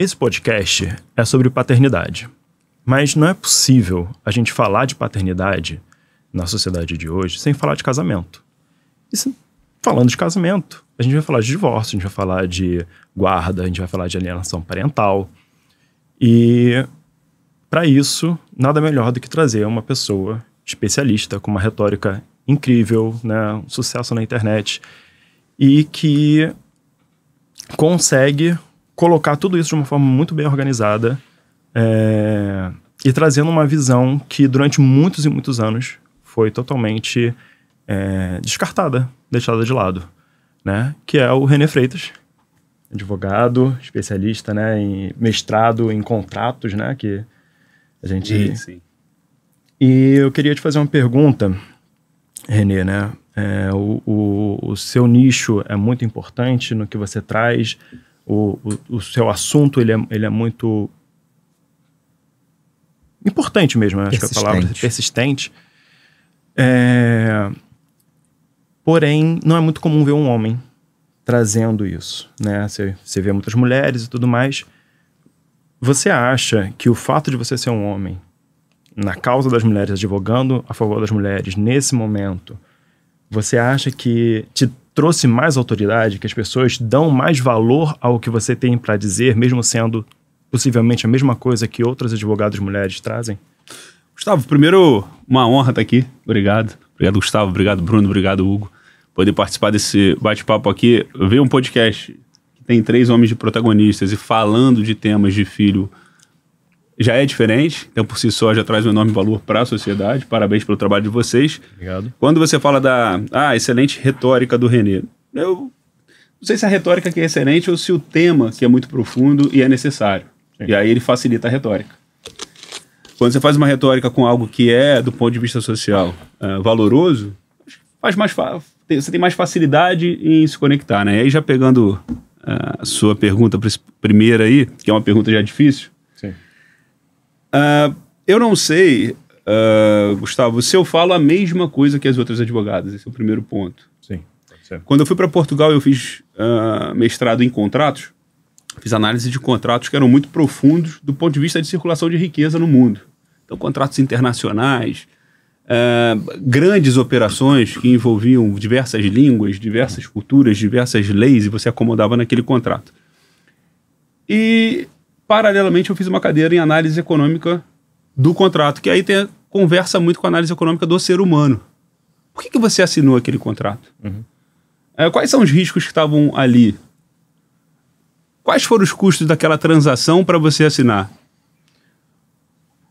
Esse podcast é sobre paternidade, mas não é possível a gente falar de paternidade na sociedade de hoje sem falar de casamento. Falando de casamento, a gente vai falar de divórcio, a gente vai falar de guarda, a gente vai falar de alienação parental. E para isso, nada melhor do que trazer uma pessoa especialista com uma retórica incrível, né, um sucesso na internet, e que consegue colocar tudo isso de uma forma muito bem organizada e trazendo uma visão que durante muitos e muitos anos foi totalmente descartada, deixada de lado, né? Que é o René Freitas, advogado, especialista, né, em mestrado em contratos, né? Que a gente... Sim. E eu queria te fazer uma pergunta, René, né? O seu nicho é muito importante no que você traz. O seu assunto, ele é muito importante mesmo, acho que a palavra é persistente. Porém, não é muito comum ver um homem trazendo isso, né? Você vê muitas mulheres e tudo mais. Você acha que o fato de você ser um homem na causa das mulheres, advogando a favor das mulheres nesse momento, você acha que te trouxe mais autoridade, que as pessoas dão mais valor ao que você tem para dizer, mesmo sendo possivelmente a mesma coisa que outras advogadas mulheres trazem? Gustavo, primeiro, uma honra estar aqui. Obrigado. Obrigado, Gustavo. Obrigado, Bruno. Obrigado, Hugo. Poder participar desse bate-papo aqui. Ver um podcast que tem 3 homens de protagonistas e falando de temas de filho já é diferente. Então, por si só, já traz um enorme valor para a sociedade. Parabéns pelo trabalho de vocês. Obrigado. Quando você fala da excelente retórica do René, eu não sei se a retórica aqui é excelente ou se o tema que é muito profundo e é necessário. Sim. E aí ele facilita a retórica. Quando você faz uma retórica com algo que é, do ponto de vista social, valoroso, você tem mais facilidade em se conectar, né? E aí já pegando a sua pergunta primeira aí, que é uma pergunta já difícil. Sim. Eu não sei, Gustavo, se eu falo a mesma coisa que as outras advogadas. Esse é o primeiro ponto. Sim, pode ser. Quando eu fui para Portugal, eu fiz mestrado em contratos. Fiz análise de contratos que eram muito profundos do ponto de vista de circulação de riqueza no mundo. Então, contratos internacionais, grandes operações que envolviam diversas línguas, diversas culturas, diversas leis, e você acomodava naquele contrato. E, paralelamente, eu fiz uma cadeira em análise econômica do contrato, que aí conversa muito com a análise econômica do ser humano. Por que você assinou aquele contrato? Uhum. Quais são os riscos que estavam ali? Quais foram os custos daquela transação para você assinar?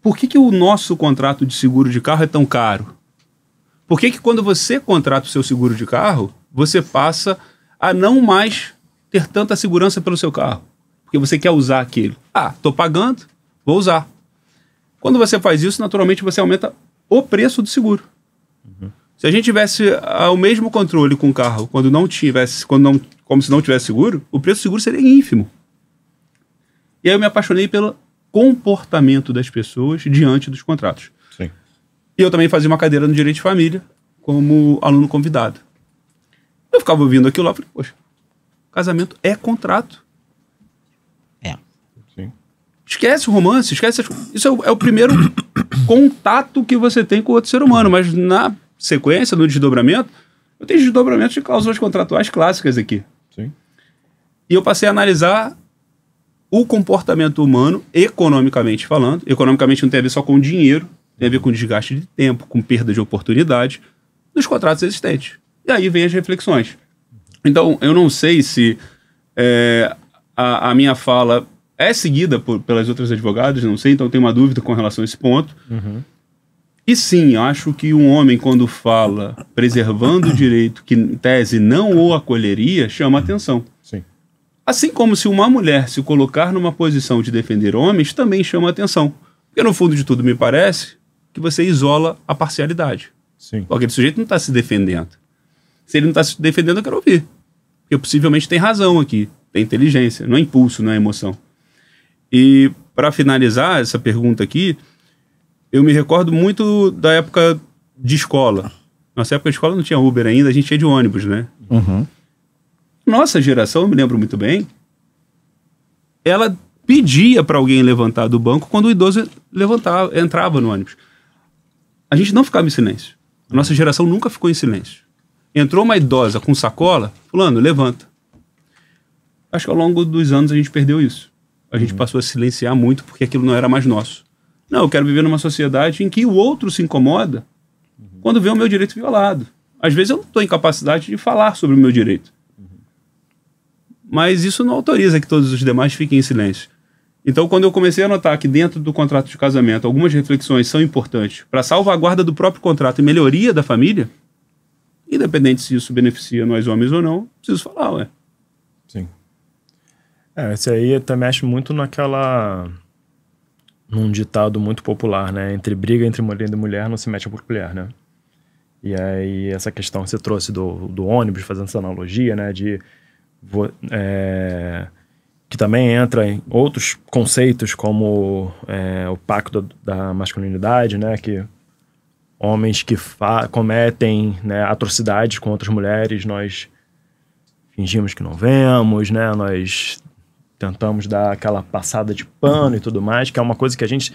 Por que o nosso contrato de seguro de carro é tão caro? Por que quando você contrata o seu seguro de carro, você passa a não mais ter tanta segurança pelo seu carro? Porque você quer usar aquilo. Estou pagando, vou usar. Quando você faz isso, naturalmente você aumenta o preço do seguro. Uhum. Se a gente tivesse o mesmo controle com o carro, como se não tivesse seguro, o preço do seguro seria ínfimo. E aí eu me apaixonei pelo comportamento das pessoas diante dos contratos. Sim. E eu também fazia uma cadeira no direito de família como aluno convidado. Eu ficava ouvindo aquilo lá e falei, poxa, casamento é contrato. Sim. Esquece o romance, esquece... Isso é o primeiro contato que você tem com outro ser humano, mas na sequência, no desdobramento, eu tenho desdobramentos de cláusulas contratuais clássicas aqui. Sim. E eu passei a analisar o comportamento humano, economicamente falando. Economicamente não tem a ver só com dinheiro, tem a ver com desgaste de tempo, com perda de oportunidade, dos contratos existentes. E aí vem as reflexões. Então, eu não sei se a minha fala é seguida pelas outras advogadas, não sei, então eu tenho uma dúvida com relação a esse ponto. Uhum. E sim, acho que um homem, quando fala preservando o direito que, em tese, não o acolheria, chama atenção. Sim. Assim como se uma mulher se colocar numa posição de defender homens, também chama atenção. Porque, no fundo de tudo, me parece que você isola a parcialidade. Sim. Porque aquele sujeito não está se defendendo. Se ele não está se defendendo, eu quero ouvir. Porque possivelmente tem razão aqui, tem inteligência, não é impulso, não é emoção. E, para finalizar essa pergunta aqui, eu me recordo muito da época de escola. Nossa época de escola não tinha Uber ainda, a gente ia de ônibus, né? Uhum. Nossa geração, eu me lembro muito bem, ela pedia para alguém levantar do banco quando o idoso entrava no ônibus. A gente não ficava em silêncio. A nossa geração nunca ficou em silêncio. Entrou uma idosa com sacola, fulano, levanta. Acho que ao longo dos anos a gente perdeu isso. A gente passou a silenciar muito porque aquilo não era mais nosso. Não, eu quero viver numa sociedade em que o outro se incomoda quando vê o meu direito violado. Às vezes eu não estou em capacidade de falar sobre o meu direito. Mas isso não autoriza que todos os demais fiquem em silêncio. Então, quando eu comecei a notar que dentro do contrato de casamento algumas reflexões são importantes para salvaguarda do próprio contrato e melhoria da família, independente se isso beneficia nós homens ou não, preciso falar, ué. Sim. Esse aí até mexe muito num ditado muito popular, né? Briga entre marido e mulher não se mete por colher, né? E aí essa questão que você trouxe do ônibus, fazendo essa analogia, né? Que também entra em outros conceitos como o pacto da masculinidade, né? Que homens que cometem, né, atrocidades com outras mulheres, nós fingimos que não vemos, né? Nós tentamos dar aquela passada de pano e tudo mais, que é uma coisa que a gente,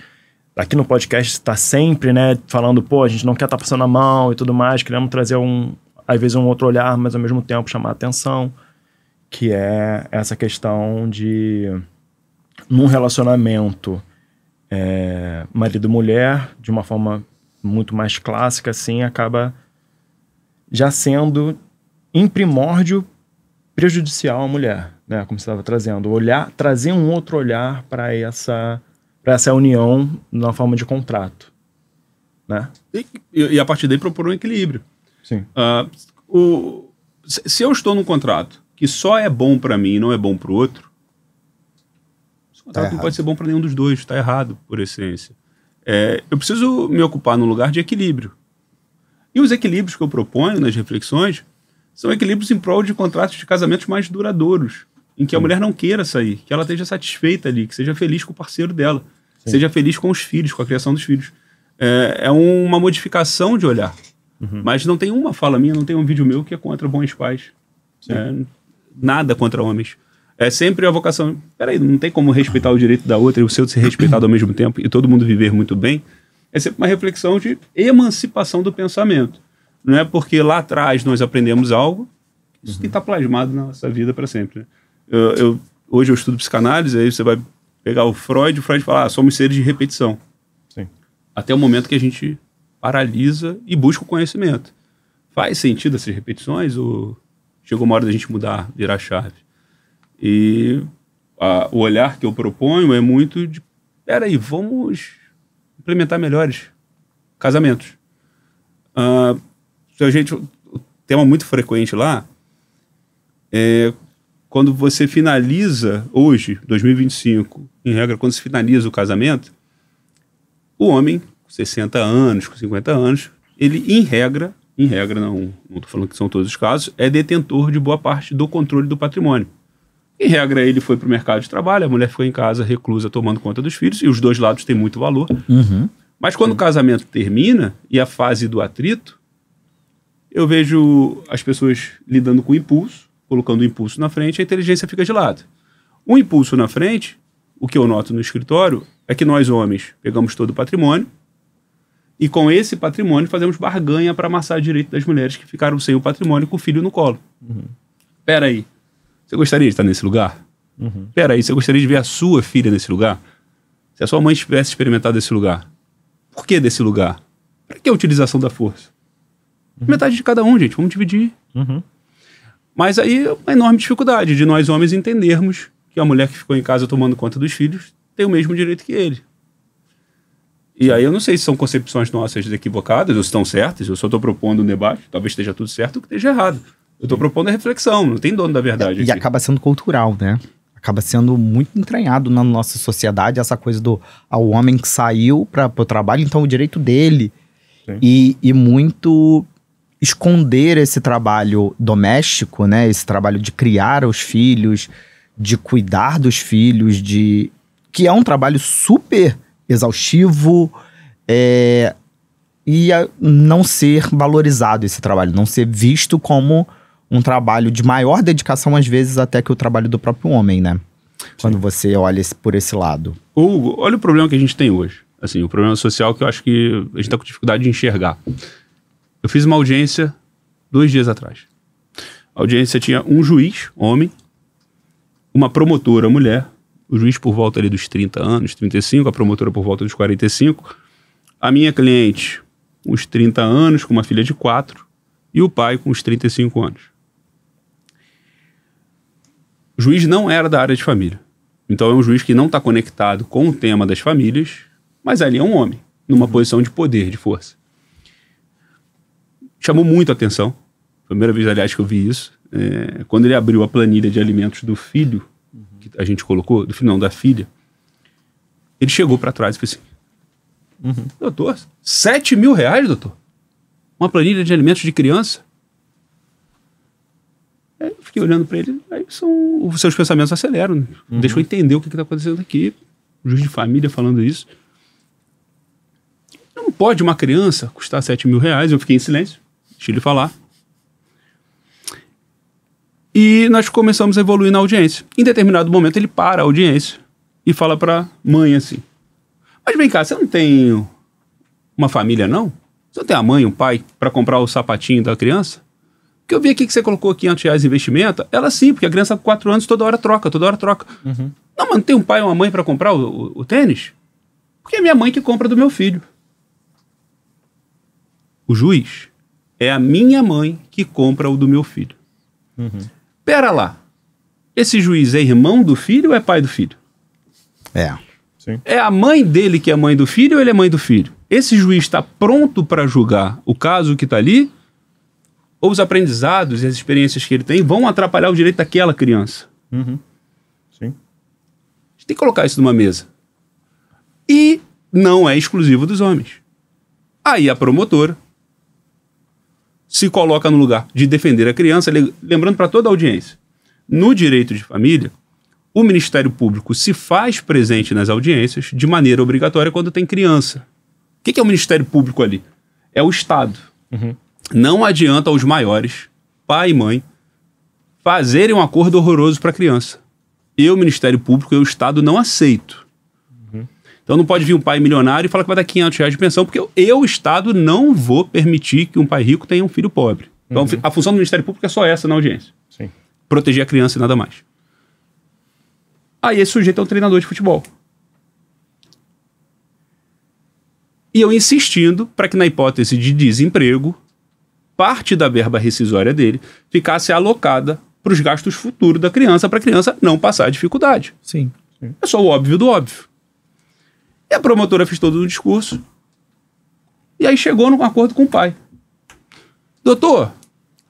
aqui no podcast, está sempre, né, falando, a gente não quer estar passando a mão e tudo mais, queremos trazer às vezes um outro olhar, mas ao mesmo tempo chamar a atenção, que é essa questão de, num relacionamento marido e mulher, de uma forma muito mais clássica, assim, acaba já sendo em primórdio prejudicial à mulher, né? Como você estava trazendo, trazer um outro olhar para essa união na forma de contrato, né? E a partir daí propor um equilíbrio. Sim. Se eu estou num contrato que só é bom para mim e não é bom para o outro, esse contrato não pode ser bom para nenhum dos dois, está errado por essência. Eu preciso me ocupar num lugar de equilíbrio. E os equilíbrios que eu proponho nas reflexões são equilíbrios em prol de contratos de casamentos mais duradouros, em que a mulher não queira sair, que ela esteja satisfeita ali, que seja feliz com o parceiro dela, que seja feliz com os filhos, com a criação dos filhos. É uma modificação de olhar. Mas não tem uma fala minha, não tem um vídeo meu que é contra bons pais. Nada contra homens. É sempre a vocação. Peraí, não tem como respeitar o direito da outra e o seu de ser respeitado ao mesmo tempo e todo mundo viver muito bem. É sempre uma reflexão de emancipação do pensamento. Não é porque lá atrás nós aprendemos algo, isso que está plasmado na nossa vida para sempre. Né? Hoje eu estudo psicanálise, aí você vai pegar o Freud fala, somos seres de repetição. Sim. Até o momento que a gente paralisa e busca o conhecimento. Faz sentido essas repetições ou chegou uma hora da gente mudar, virar a chave? E o olhar que eu proponho é muito de, peraí, vamos implementar melhores casamentos. O tema muito frequente lá é quando você finaliza, hoje, 2025, em regra, quando se finaliza o casamento, o homem, com 60 anos, com 50 anos, ele, em regra, não estou falando que são todos os casos, é detentor de boa parte do controle do patrimônio. Em regra, ele foi para o mercado de trabalho, a mulher ficou em casa, reclusa, tomando conta dos filhos, e os dois lados têm muito valor. Mas quando o casamento termina, e a fase do atrito, eu vejo as pessoas lidando com o impulso, colocando o impulso na frente, a inteligência fica de lado. O impulso na frente, o que eu noto no escritório, é que nós homens pegamos todo o patrimônio e com esse patrimônio fazemos barganha para amassar o direito das mulheres que ficaram sem o patrimônio com o filho no colo. Pera aí, você gostaria de estar nesse lugar? Pera aí, você gostaria de ver a sua filha nesse lugar? Se a sua mãe tivesse experimentado esse lugar, por que desse lugar? Para que a utilização da força? Metade de cada um, gente, vamos dividir. Mas aí é uma enorme dificuldade de nós homens entendermos que a mulher que ficou em casa tomando conta dos filhos tem o mesmo direito que ele. E aí eu não sei se são concepções nossas equivocadas ou se estão certas, eu só estou propondo um debate, talvez esteja tudo certo ou que esteja errado. Eu estou propondo a reflexão, não tem dono da verdade aqui. E acaba sendo cultural, né? Acaba sendo muito entranhado na nossa sociedade essa coisa do ao homem que saiu para o trabalho, então o direito dele. E muito esconder esse trabalho doméstico, né? Esse trabalho de criar os filhos, de cuidar dos filhos, que é um trabalho super exaustivo, e não ser valorizado esse trabalho, não ser visto como um trabalho de maior dedicação, às vezes, até que o trabalho do próprio homem, né? Quando você olha por esse lado. Hugo, olha o problema que a gente tem hoje. Assim, o problema social que eu acho que a gente está com dificuldade de enxergar. Eu fiz uma audiência 2 dias atrás. A audiência tinha um juiz, homem, uma promotora, mulher, o juiz por volta ali dos 30 anos, 35, a promotora por volta dos 45, a minha cliente, uns 30 anos, com uma filha de 4, e o pai com uns 35 anos. O juiz não era da área de família. Então é um juiz que não está conectado com o tema das famílias, mas ali é um homem, numa posição de poder, de força. Chamou muito a atenção. Primeira vez, aliás, que eu vi isso. Quando ele abriu a planilha de alimentos do filho, que a gente colocou, do filho não, da filha, ele chegou para trás e falou assim, doutor, 7 mil reais, doutor? Uma planilha de alimentos de criança? Aí eu fiquei olhando para ele, aí os seus pensamentos aceleram. Né? Deixa eu entender o que está acontecendo aqui. O juiz de família falando isso. Não pode uma criança custar 7 mil reais. Eu fiquei em silêncio, deixei ele falar. E nós começamos a evoluir na audiência. Em determinado momento ele para a audiência e fala para mãe assim, mas vem cá, você não tem uma família não? Você não tem a mãe, um pai para comprar o sapatinho da criança? Porque eu vi aqui que você colocou 500 reais de investimento. Ela sim, porque a criança com 4 anos toda hora troca. Não, mas não tem um pai ou uma mãe para comprar o tênis? Porque é minha mãe que compra do meu filho. O juiz é a minha mãe que compra o do meu filho. Pera lá. Esse juiz é irmão do filho ou é pai do filho? Sim. É a mãe dele que é mãe do filho ou ele é mãe do filho? Esse juiz está pronto para julgar o caso que está ali? Ou os aprendizados e as experiências que ele tem vão atrapalhar o direito daquela criança? Sim. A gente tem que colocar isso numa mesa. E não é exclusivo dos homens. Aí a promotora se coloca no lugar de defender a criança, lembrando para toda a audiência, no direito de família, o Ministério Público se faz presente nas audiências de maneira obrigatória quando tem criança. O que é o Ministério Público ali? É o Estado. Não adianta aos maiores, pai e mãe, fazerem um acordo horroroso para a criança. Eu, Ministério Público, eu, Estado, não aceito. Então não pode vir um pai milionário e falar que vai dar 500 reais de pensão, porque eu, Estado, não vou permitir que um pai rico tenha um filho pobre. Então a função do Ministério Público é só essa na audiência. Sim. Proteger a criança e nada mais. Aí esse sujeito é um treinador de futebol. E eu insistindo para que na hipótese de desemprego, parte da verba rescisória dele ficasse alocada para os gastos futuros da criança, para a criança não passar dificuldade. Sim. É só o óbvio do óbvio. E a promotora fez todo o discurso. E aí chegou num acordo com o pai. Doutor,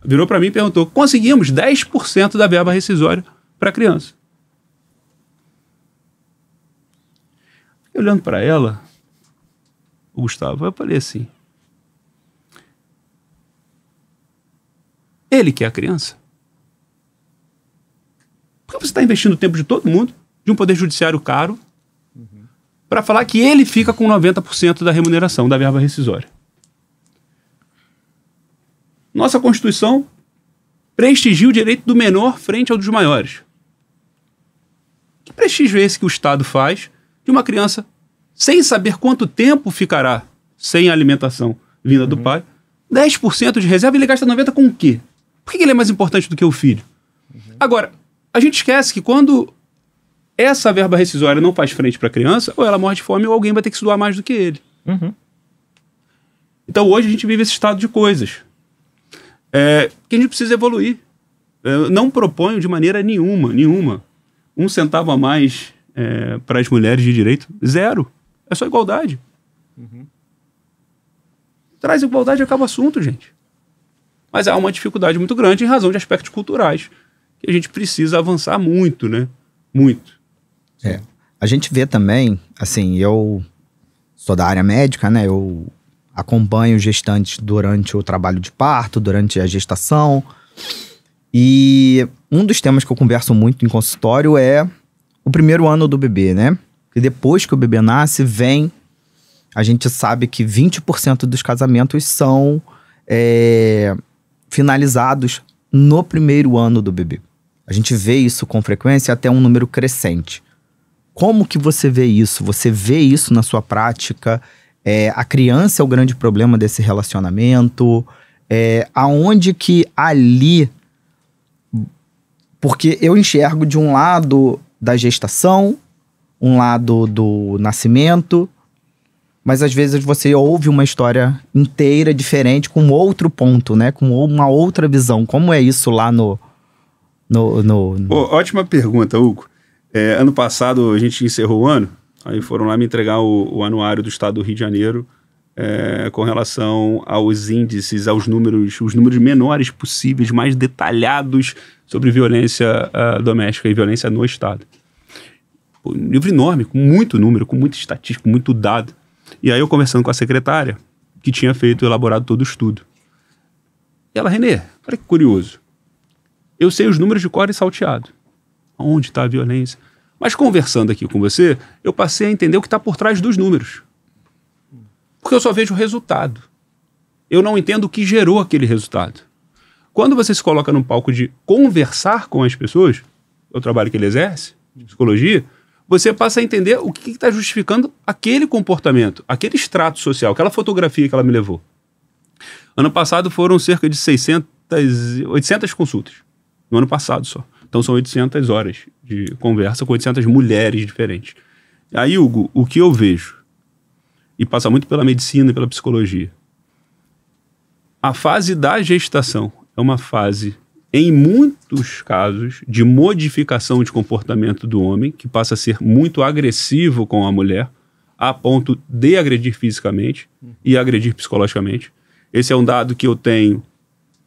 virou para mim e perguntou, conseguimos 10% da verba rescisória para a criança. Fiquei olhando para ela, o Gustavo, eu falei assim, ele que é a criança? Por que você está investindo o tempo de todo mundo, de um poder judiciário caro, para falar que ele fica com 90% da remuneração da verba rescisória? Nossa Constituição prestigia o direito do menor frente ao dos maiores. Que prestígio é esse que o Estado faz de uma criança sem saber quanto tempo ficará sem alimentação vinda do pai, 10% de reserva e ele gasta 90% com o quê? Por que ele é mais importante do que o filho? Agora, a gente esquece que quando essa verba rescisória não faz frente para a criança, ou ela morre de fome ou alguém vai ter que se doar mais do que ele. Então hoje a gente vive esse estado de coisas. Que a gente precisa evoluir. Eu não proponho de maneira nenhuma, 1 centavo a mais para as mulheres de direito. 0. É só igualdade. Traz igualdade e acaba o assunto, gente. Mas há uma dificuldade muito grande em razão de aspectos culturais que a gente precisa avançar muito, né? Muito. A gente vê também, assim, eu sou da área médica, né? Eu acompanho gestantes durante o trabalho de parto, durante a gestação. E um dos temas que eu converso muito em consultório é o primeiro ano do bebê, né? E depois que o bebê nasce, a gente sabe que 20% dos casamentos são finalizados no primeiro ano do bebê. A gente vê isso com frequência até um número crescente. Como que você vê isso? Você vê isso na sua prática? A criança é o grande problema desse relacionamento? Aonde que ali... Porque eu enxergo de um lado da gestação, um lado do nascimento, mas às vezes você ouve uma história inteira diferente, com outro ponto, né? Com uma outra visão. Como é isso lá no... Ótima pergunta, Hugo. Ano passado a gente encerrou o ano, aí foram lá me entregar o anuário do estado do Rio de Janeiro com relação aos índices, aos números, os números menores possíveis, mais detalhados sobre violência doméstica e violência no estado. Um livro enorme, com muito número, com muita estatística, com muito dado. E aí eu conversando com a secretária, que tinha elaborado todo o estudo. E ela, Renê, olha que curioso. Eu sei os números de cor e salteado. Onde está a violência? Mas conversando aqui com você, eu passei a entender o que está por trás dos números. Porque eu só vejo o resultado. Eu não entendo o que gerou aquele resultado. Quando você se coloca no palco de conversar com as pessoas, o trabalho que ele exerce, de psicologia, você passa a entender o que está justificando aquele comportamento, aquele extrato social, aquela fotografia que ela me levou. Ano passado foram cerca de 800 consultas. No ano passado só. Então são 800 horas de conversa com 800 mulheres diferentes. Aí, Hugo, o que eu vejo, e passa muito pela medicina e pela psicologia, a fase da gestação é uma fase, em muitos casos, de modificação de comportamento do homem, que passa a ser muito agressivo com a mulher, a ponto de agredir fisicamente e agredir psicologicamente. Esse é um dado que eu tenho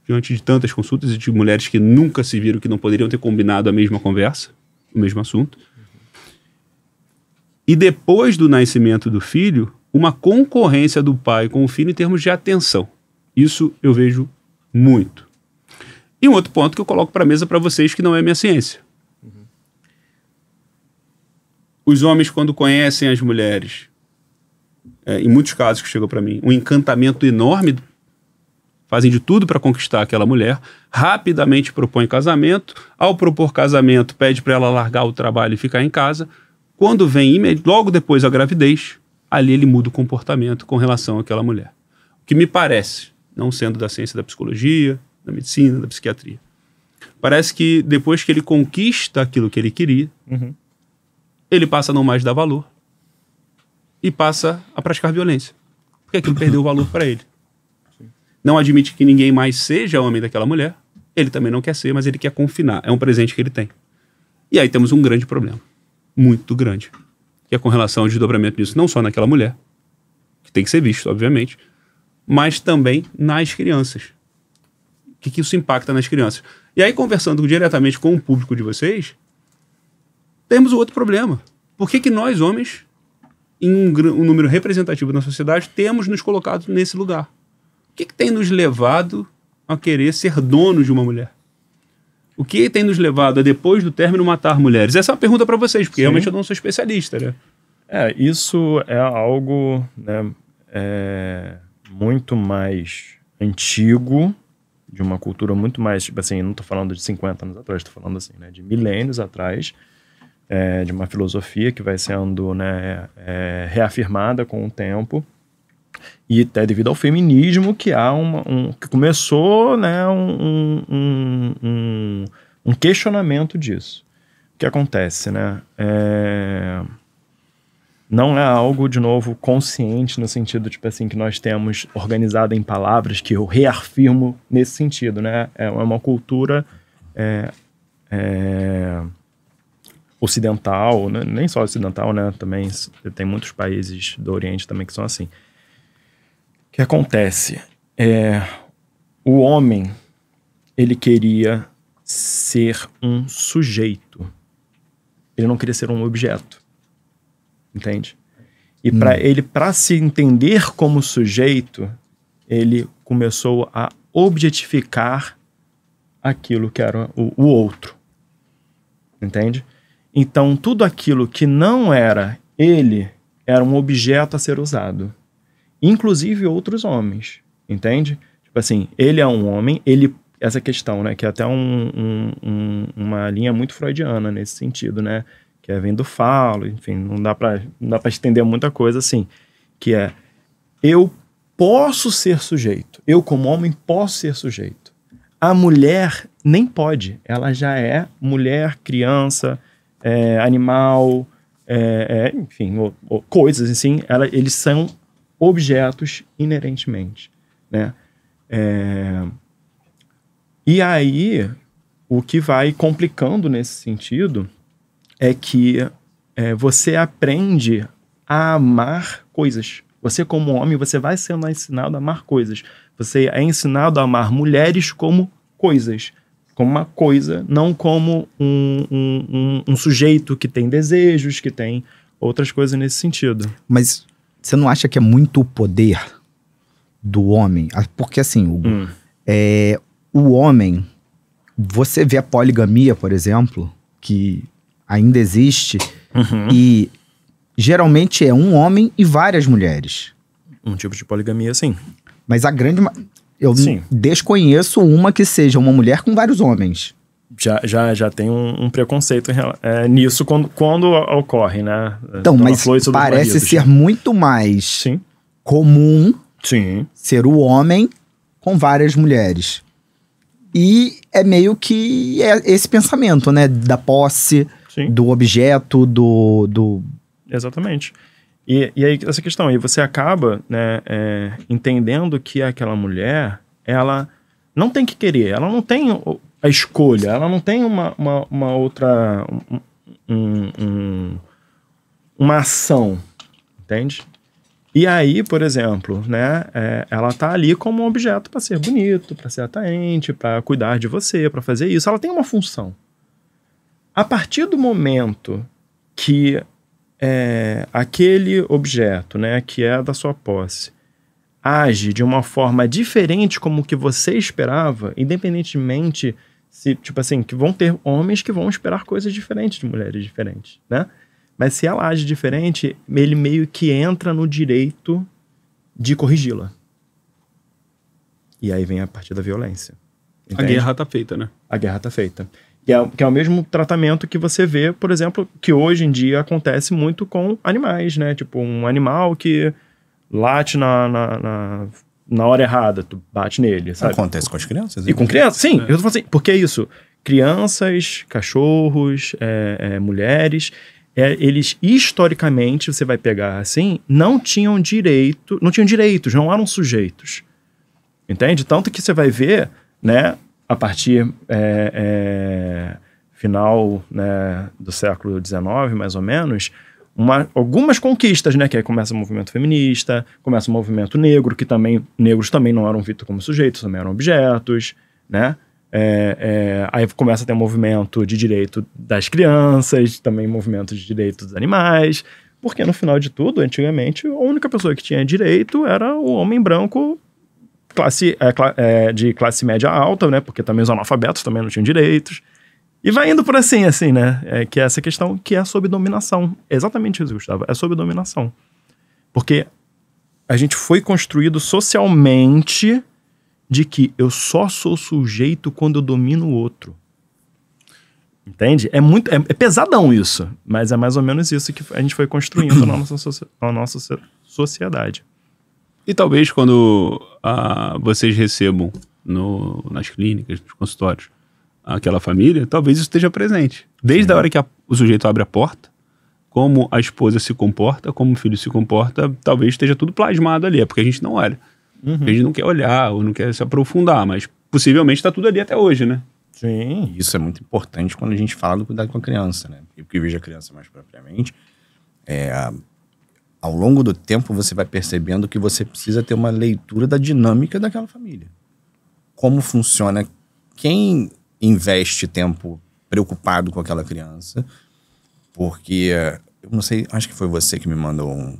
diante de tantas consultas e de mulheres que nunca se viram, que não poderiam ter combinado a mesma conversa, o mesmo assunto. E depois do nascimento do filho, uma concorrência do pai com o filho em termos de atenção. Isso eu vejo muito. E um outro ponto que eu coloco para a mesa para vocês, que não é minha ciência. Os homens, quando conhecem as mulheres, em muitos casos que chegam para mim, um encantamento enorme, fazem de tudo para conquistar aquela mulher, rapidamente propõem casamento, ao propor casamento pede para ela largar o trabalho e ficar em casa, quando vem logo depois a gravidez, ali ele muda o comportamento com relação àquela mulher. O que me parece, não sendo da ciência da psicologia, da medicina, da psiquiatria, parece que depois que ele conquista aquilo que ele queria, ele passa a não mais dar valor e passa a praticar violência, porque aquilo perdeu o valor para ele. Não admite que ninguém mais seja homem daquela mulher, ele também não quer ser, mas ele quer confinar, é um presente que ele tem. E aí temos um grande problema, muito grande, que é com relação ao desdobramento disso, não só naquela mulher, que tem que ser visto, obviamente, mas também nas crianças. O que isso impacta nas crianças? E aí, conversando diretamente com o público de vocês, temos um outro problema. Por que nós, homens, em um número representativo na sociedade, temos nos colocado nesse lugar? O que tem nos levado a querer ser donos de uma mulher? O que tem nos levado a, depois do término, matar mulheres? Essa é uma pergunta para vocês, porque realmente eu não sou especialista, né? Isso é algo, né, muito mais antigo, de uma cultura muito mais, tipo assim, não estou falando de 50 anos atrás, estou falando assim, né, de milênios atrás, de uma filosofia que vai sendo, né, reafirmada com o tempo, e até devido ao feminismo que há que começou, né, um questionamento disso. O que acontece, né? Não é algo, de novo, consciente no sentido, tipo assim, que nós temos organizado em palavras, que eu reafirmo nesse sentido, né? É uma cultura ocidental, né? Nem só ocidental, né? Também tem muitos países do Oriente também que são assim. O que acontece? O homem, ele queria ser um sujeito. Ele não queria ser um objeto. Entende? E para se entender como sujeito, ele começou a objetificar aquilo que era o outro. Entende? Então, tudo aquilo que não era ele, era um objeto a ser usado. Inclusive outros homens. Entende? Tipo assim, ele é um homem, ele essa questão, né? Que é até uma linha muito freudiana nesse sentido, né? Que vem do falo, enfim, não dá pra estender muita coisa assim. Que é, eu posso ser sujeito. Eu, como homem, posso ser sujeito. A mulher nem pode. Ela já é mulher, criança, animal, enfim, coisas assim. Eles são objetos inerentemente, né? E aí, o que vai complicando nesse sentido é que você aprende a amar coisas. Você, como homem, você vai sendo ensinado a amar coisas. Você é ensinado a amar mulheres como coisas. Como uma coisa, não como um sujeito que tem desejos, que tem outras coisas nesse sentido. Mas você não acha que é muito o poder do homem? Porque assim, Hugo, o homem... Você vê a poligamia, por exemplo, que ainda existe, e geralmente é um homem e várias mulheres. Um tipo de poligamia, sim. Mas a grande... Eu Sim. desconheço uma que seja uma mulher com vários homens. Já tem um preconceito nisso quando ocorre, né? Então, mas parece ser muito mais comum ser o homem com várias mulheres. E é meio que esse pensamento, né? Da posse, do objeto, do... Exatamente. E aí, essa questão, aí você acaba, né, entendendo que aquela mulher, ela não tem que querer, ela não tem a escolha, ela não tem uma outra... uma ação, entende? E aí, por exemplo, né, ela tá ali como um objeto para ser bonito, para ser atraente, para cuidar de você, para fazer isso. Ela tem uma função. A partir do momento que aquele objeto, né, que é da sua posse, age de uma forma diferente como que você esperava, independentemente se, tipo assim, que vão ter homens que vão esperar coisas diferentes de mulheres diferentes, né? Mas se ela age diferente, ele meio que entra no direito de corrigi-la. E aí vem a partir da violência. Entende? A guerra tá feita, né? A guerra tá feita. Que é o mesmo tratamento que você vê, por exemplo, que hoje em dia acontece muito com animais, né? Tipo, um animal que late na hora errada, tu bate nele, sabe? Acontece com as crianças. E com crianças, sim. Eu tô falando assim, porque é isso. Crianças, cachorros, mulheres... eles, historicamente, você vai pegar assim, não tinham direitos, não eram sujeitos. Entende? Tanto que você vai ver, né, a partir final, né, do século XIX, mais ou menos, algumas conquistas, né, que aí começa o movimento feminista, começa o movimento negro, que também, negros também não eram vistos como sujeitos, também eram objetos, né? Aí começa a ter um movimento de direito das crianças, também movimento de direito dos animais, porque no final de tudo, antigamente, a única pessoa que tinha direito era o homem branco de classe média alta, né? Porque também os analfabetos também não tinham direitos. E vai indo por assim, né? Que é essa questão que é sob dominação. Exatamente isso, Gustavo. É sob dominação. Porque a gente foi construído socialmente de que eu só sou sujeito quando eu domino o outro. Entende? É pesadão isso, mas é mais ou menos isso que a gente foi construindo na nossa sociedade. E talvez quando vocês recebam nas clínicas, nos consultórios, aquela família, talvez isso esteja presente. Desde a hora que o sujeito abre a porta, como a esposa se comporta, como o filho se comporta, talvez esteja tudo plasmado ali. É porque a gente não olha. A gente não quer olhar ou não quer se aprofundar, mas possivelmente está tudo ali até hoje, né? Sim. Isso é muito importante quando a gente fala do cuidado com a criança, né? Porque eu vejo a criança mais propriamente, ao longo do tempo você vai percebendo que você precisa ter uma leitura da dinâmica daquela família. Como funciona, quem investe tempo preocupado com aquela criança, porque, eu não sei, acho que foi você que me mandou um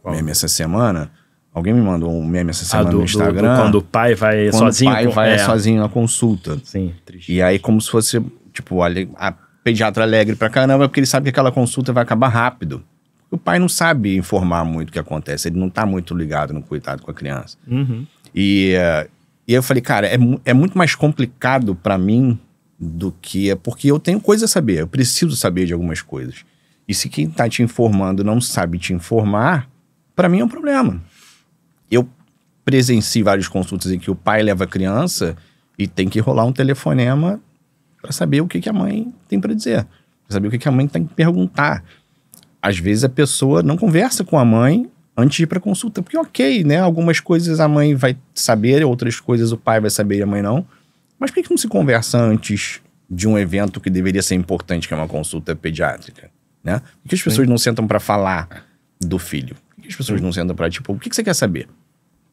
meme essa semana. Alguém me mandou um meme essa semana no Instagram. Quando o pai vai sozinho. Quando o pai vai sozinho na consulta. Sim, triste. E aí como se fosse, tipo, a pediatra alegre pra caramba, porque ele sabe que aquela consulta vai acabar rápido. O pai não sabe informar muito o que acontece, ele não tá muito ligado no cuidado com a criança. Uhum. E E aí eu falei, cara, é muito mais complicado pra mim do que... Porque eu tenho coisa a saber, eu preciso saber de algumas coisas. E se quem tá te informando não sabe te informar, pra mim é um problema. Eu presenciei várias consultas em que o pai leva a criança e tem que rolar um telefonema pra saber o que a mãe tem pra dizer. Pra saber o que a mãe tem que perguntar. Às vezes a pessoa não conversa com a mãe antes de ir pra consulta, porque ok, né? Algumas coisas a mãe vai saber, outras coisas o pai vai saber e a mãe não. Mas por que não se conversa antes de um evento que deveria ser importante, que é uma consulta pediátrica, né? Por que as pessoas não sentam pra falar do filho? Por que as pessoas não sentam pra, tipo, o que você quer saber?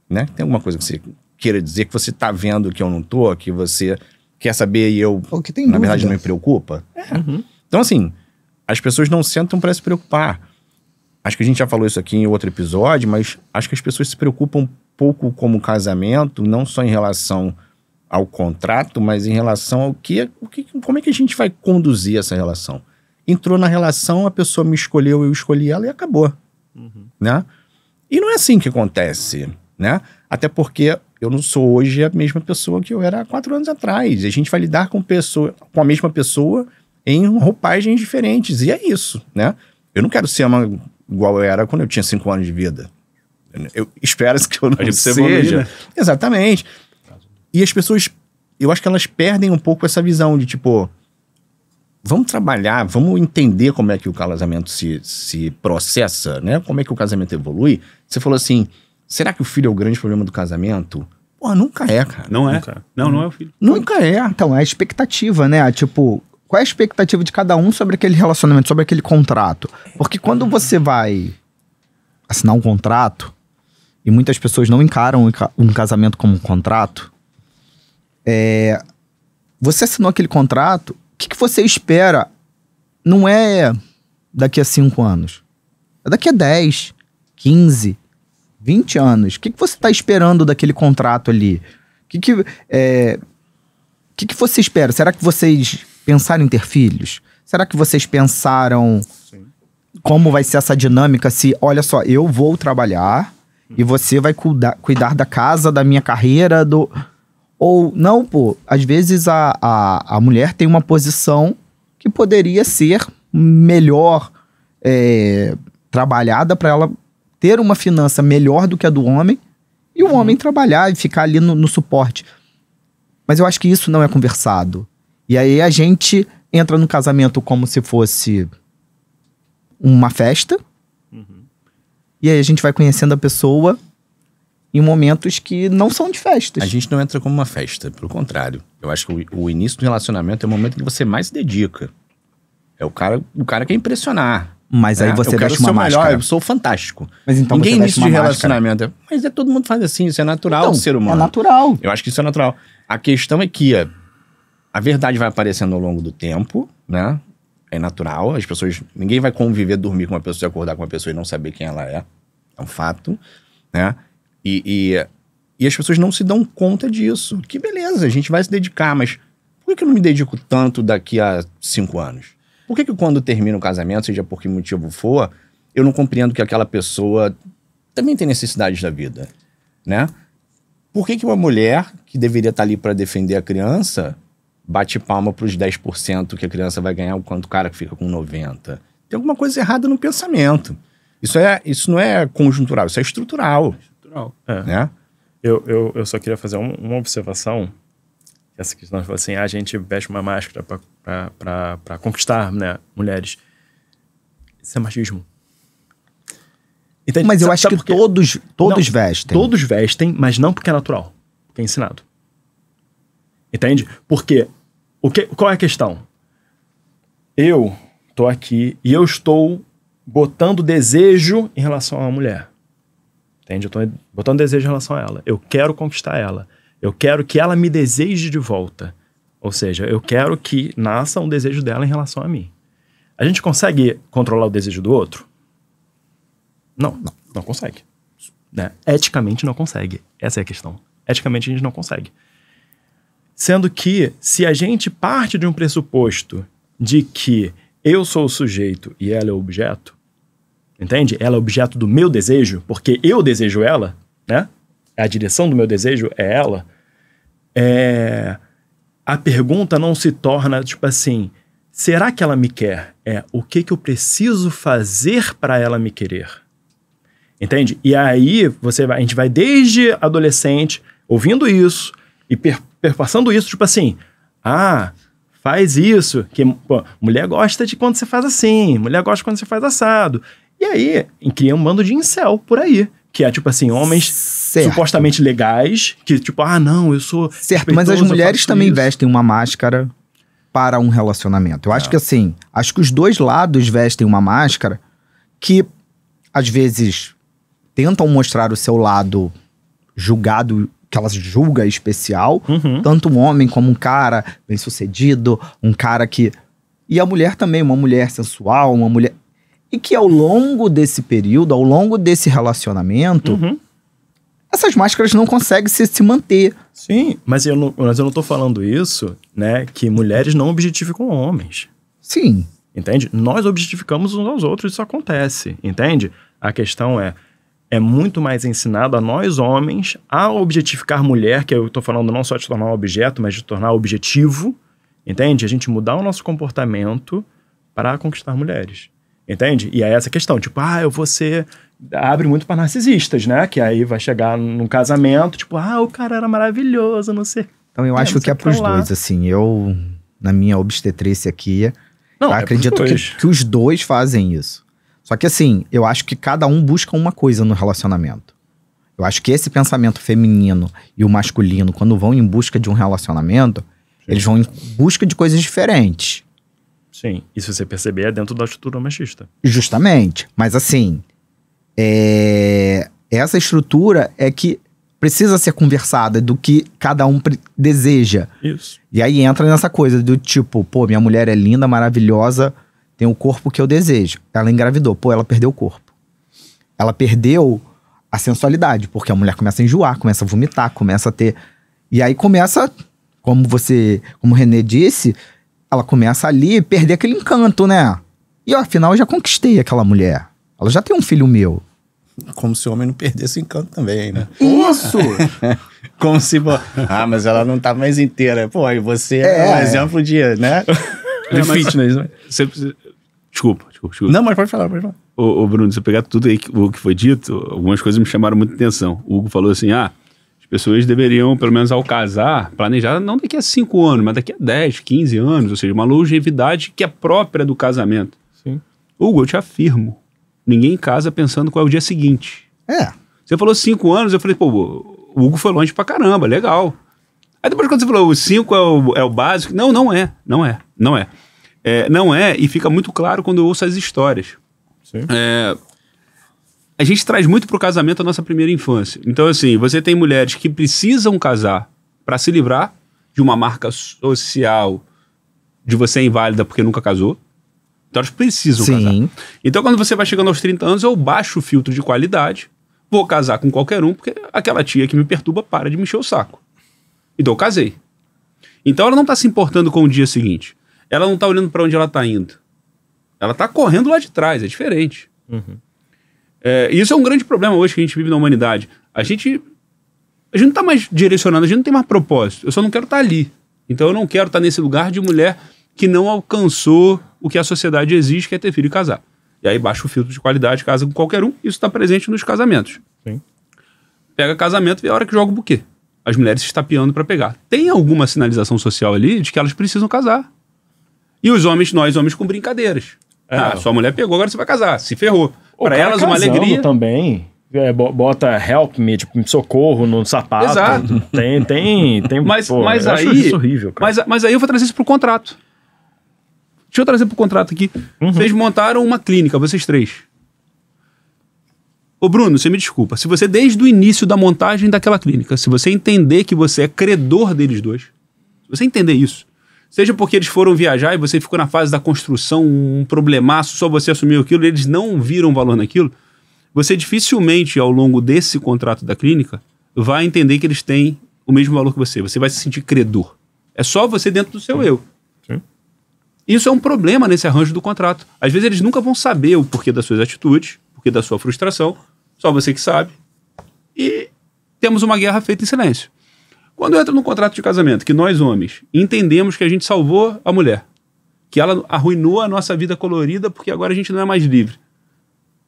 Né? Tem alguma coisa que você queira dizer que você tá vendo que eu não tô, que você quer saber e eu, na verdade, não me preocupa? Então, assim, as pessoas não sentam pra se preocupar. Acho que a gente já falou isso aqui em outro episódio, mas acho que as pessoas se preocupam um pouco como casamento, não só em relação ao contrato, mas em relação ao como é que a gente vai conduzir essa relação. Entrou na relação, a pessoa me escolheu, eu escolhi ela e acabou. Né? E não é assim que acontece, né? Até porque eu não sou hoje a mesma pessoa que eu era há 4 anos atrás. A gente vai lidar com a mesma pessoa em roupagens diferentes. E é isso, né? Eu não quero ser igual eu era quando eu tinha 5 anos de vida. Eu espero que eu não seja. Né? Exatamente. E as pessoas, eu acho que elas perdem um pouco essa visão de tipo, vamos trabalhar, vamos entender como é que o casamento se processa, né? Como é que o casamento evolui. Você falou assim, será que o filho é o grande problema do casamento? Pô, nunca é, cara. Não é? Nunca. Não é o filho. Nunca é. Então, é a expectativa, né? Tipo, qual é a expectativa de cada um sobre aquele relacionamento, sobre aquele contrato? Porque quando você vai assinar um contrato, e muitas pessoas não encaram um casamento como um contrato, você assinou aquele contrato, o que você espera? Não é daqui a 5 anos. É daqui a 10, 15, 20 anos. O que você está esperando daquele contrato ali? O que você espera? Será que vocês pensaram em ter filhos? Será que vocês pensaram como vai ser essa dinâmica se, olha só, eu vou trabalhar e você vai cuidar da casa, da minha carreira, Ou não, pô, às vezes a mulher tem uma posição que poderia ser melhor trabalhada para ela ter uma finança melhor do que a do homem e o homem trabalhar e ficar ali no suporte. Mas eu acho que isso não é conversado. E aí a gente entra no casamento como se fosse uma festa e aí a gente vai conhecendo a pessoa em momentos que não são de festas. A gente não entra como uma festa, pelo contrário. Eu acho que o início do relacionamento é o momento que você mais se dedica. É o cara quer impressionar. Mas aí você veste uma máscara. Melhor, eu sou fantástico. Mas então ninguém você veste início uma de máscara. relacionamento. Mas todo mundo faz assim, isso é natural do ser humano. É natural. Eu acho que isso é natural. A questão é que a verdade vai aparecendo ao longo do tempo, né? É natural. As pessoas... Ninguém vai conviver, dormir com uma pessoa e acordar com uma pessoa e não saber quem ela é. É um fato, né? E as pessoas não se dão conta disso. Que beleza, a gente vai se dedicar, mas por que eu não me dedico tanto daqui a 5 anos? Por que quando termina o casamento, seja por que motivo for, eu não compreendo que aquela pessoa também tem necessidades da vida, né? Por que uma mulher que deveria estar ali para defender a criança bate palma para os 10% que a criança vai ganhar, enquanto o cara que fica com 90%? Tem alguma coisa errada no pensamento. Isso não é conjuntural, isso é estrutural. Né? Eu só queria fazer uma observação. Essa questão de falar assim, a gente veste uma máscara para conquistar, né, mulheres. Isso é machismo. Entende? Mas eu acho que todos não, vestem. Todos vestem, mas não porque é natural. Porque é ensinado. Entende? Porque qual é a questão? Eu tô aqui e eu estou botando desejo em relação a uma mulher. Entende? Eu tô botando desejo em relação a ela. Eu quero conquistar ela. Eu quero que ela me deseje de volta. Ou seja, eu quero que nasça um desejo dela em relação a mim. A gente consegue controlar o desejo do outro? Não consegue. Né? Eticamente não consegue. Essa é a questão. Eticamente a gente não consegue. Sendo que, se a gente parte de um pressuposto de que eu sou o sujeito e ela é o objeto, entende? Ela é objeto do meu desejo, porque eu desejo ela, né? A direção do meu desejo é ela. a pergunta não se torna, tipo assim, será que ela me quer? O que eu preciso fazer para ela me querer? Entende? E aí, a gente vai desde adolescente, ouvindo isso, e perpassando isso, tipo assim, faz isso, que mulher gosta de quando você faz assim, mulher gosta quando você faz assado. E aí, cria um bando de incel por aí, que é tipo assim, homens supostamente legais, que tipo, não, eu sou certo, mas as mulheres também vestem uma máscara para um relacionamento. Eu acho que assim, acho que os dois lados vestem uma máscara que, às vezes, tentam mostrar o seu lado julgado, que ela julga especial, tanto um homem como um cara bem-sucedido, um cara que... E a mulher também, uma mulher sensual, uma mulher... E que ao longo desse período, ao longo desse relacionamento, essas máscaras não conseguem se manter. Sim, mas eu não tô falando isso, né, que mulheres não objetificam homens. Sim. Entende? Nós objetificamos uns aos outros, isso acontece, entende? A questão é muito mais ensinado a nós homens a objetificar mulher, que eu tô falando não só de tornar um objeto, mas de tornar objetivo, entende? A gente mudar o nosso comportamento para conquistar mulheres, entende? E é essa questão, tipo, eu vou ser... Abre muito para narcisistas, né? Que aí vai chegar num casamento, tipo, o cara era maravilhoso, não sei. Então eu acho que é pros dois, assim, eu, na minha obstetrícia aqui, eu acredito que os dois fazem isso. Só que assim, eu acho que cada um busca uma coisa no relacionamento. Eu acho que esse pensamento feminino e o masculino, quando vão em busca de um relacionamento, eles vão em busca de coisas diferentes. Sim, e se você perceber, é dentro da estrutura machista. Justamente, mas assim, essa estrutura é que precisa ser conversada do que cada um deseja. Isso. E aí entra nessa coisa do tipo, minha mulher é linda, maravilhosa, tem o corpo que eu desejo. Ela engravidou, ela perdeu o corpo. Ela perdeu a sensualidade, porque a mulher começa a enjoar, começa a vomitar, começa a ter... E aí começa, como o René disse, ela começa ali a perder aquele encanto, né? E afinal eu já conquistei aquela mulher. Ela já tem um filho meu. Como se o homem não perdesse o encanto também, né? Isso! Como se... mas ela não tá mais inteira. E você é um exemplo de, né? De fitness, né? Desculpa. Não, mas pode falar. Ô Bruno, se eu pegar tudo aí o que foi dito, algumas coisas me chamaram muita atenção. O Hugo falou assim, as pessoas deveriam, pelo menos ao casar, planejar não daqui a 5 anos, mas daqui a 10, 15 anos, ou seja, uma longevidade que é própria do casamento. Sim. Hugo, eu te afirmo, ninguém casa pensando qual é o dia seguinte. Você falou 5 anos, eu falei, o Hugo foi longe pra caramba, legal. Aí depois quando você falou, os 5 é o básico, não é, e fica muito claro quando eu ouço as histórias. Sim. A gente traz muito pro casamento a nossa primeira infância. Então, assim, você tem mulheres que precisam casar para se livrar de uma marca social de você é inválida porque nunca casou. Então, elas precisam casar. Então, quando você vai chegando aos 30 anos, eu baixo o filtro de qualidade, vou casar com qualquer um, porque aquela tia que me perturba para de me encher o saco. Então, eu casei. Então, ela não tá se importando com o dia seguinte. Ela não tá olhando para onde ela tá indo. Ela tá correndo lá de trás, é diferente. Isso é um grande problema hoje que a gente vive na humanidade. A gente não tá mais direcionando, a gente não tem mais propósito. Eu só não quero estar ali. Então eu não quero estar nesse lugar de mulher que não alcançou o que a sociedade exige, que é ter filho e casar. E aí baixa o filtro de qualidade, casa com qualquer um. Isso está presente nos casamentos. Sim. Pega casamento e é a hora que joga o buquê. As mulheres se estapeando para pegar. Tem alguma sinalização social ali de que elas precisam casar. E os homens, nós homens, com brincadeiras. Sua mulher pegou, agora você vai casar. Se ferrou. Para elas, uma alegria. Também. Bota help me, tipo, socorro no sapato. Exato. Tem. Mas eu acho isso horrível, cara. Mas aí eu vou trazer isso pro contrato. Deixa eu trazer pro contrato aqui. Vocês montaram uma clínica, vocês 3. Ô Bruno, você me desculpa. Se você, desde o início da montagem daquela clínica, se você entender que você é credor deles dois, se você entender isso, seja porque eles foram viajar e você ficou na fase da construção, um problemaço, só você assumiu aquilo, eles não viram valor naquilo, você dificilmente, ao longo desse contrato da clínica, vai entender que eles têm o mesmo valor que você. Você vai se sentir credor. É só você dentro do seu eu. Sim. Isso é um problema nesse arranjo do contrato. Às vezes eles nunca vão saber o porquê das suas atitudes, o porquê da sua frustração, só você que sabe. E temos uma guerra feita em silêncio. Quando entra no contrato de casamento, que nós homens entendemos que a gente salvou a mulher, que ela arruinou a nossa vida colorida porque agora a gente não é mais livre.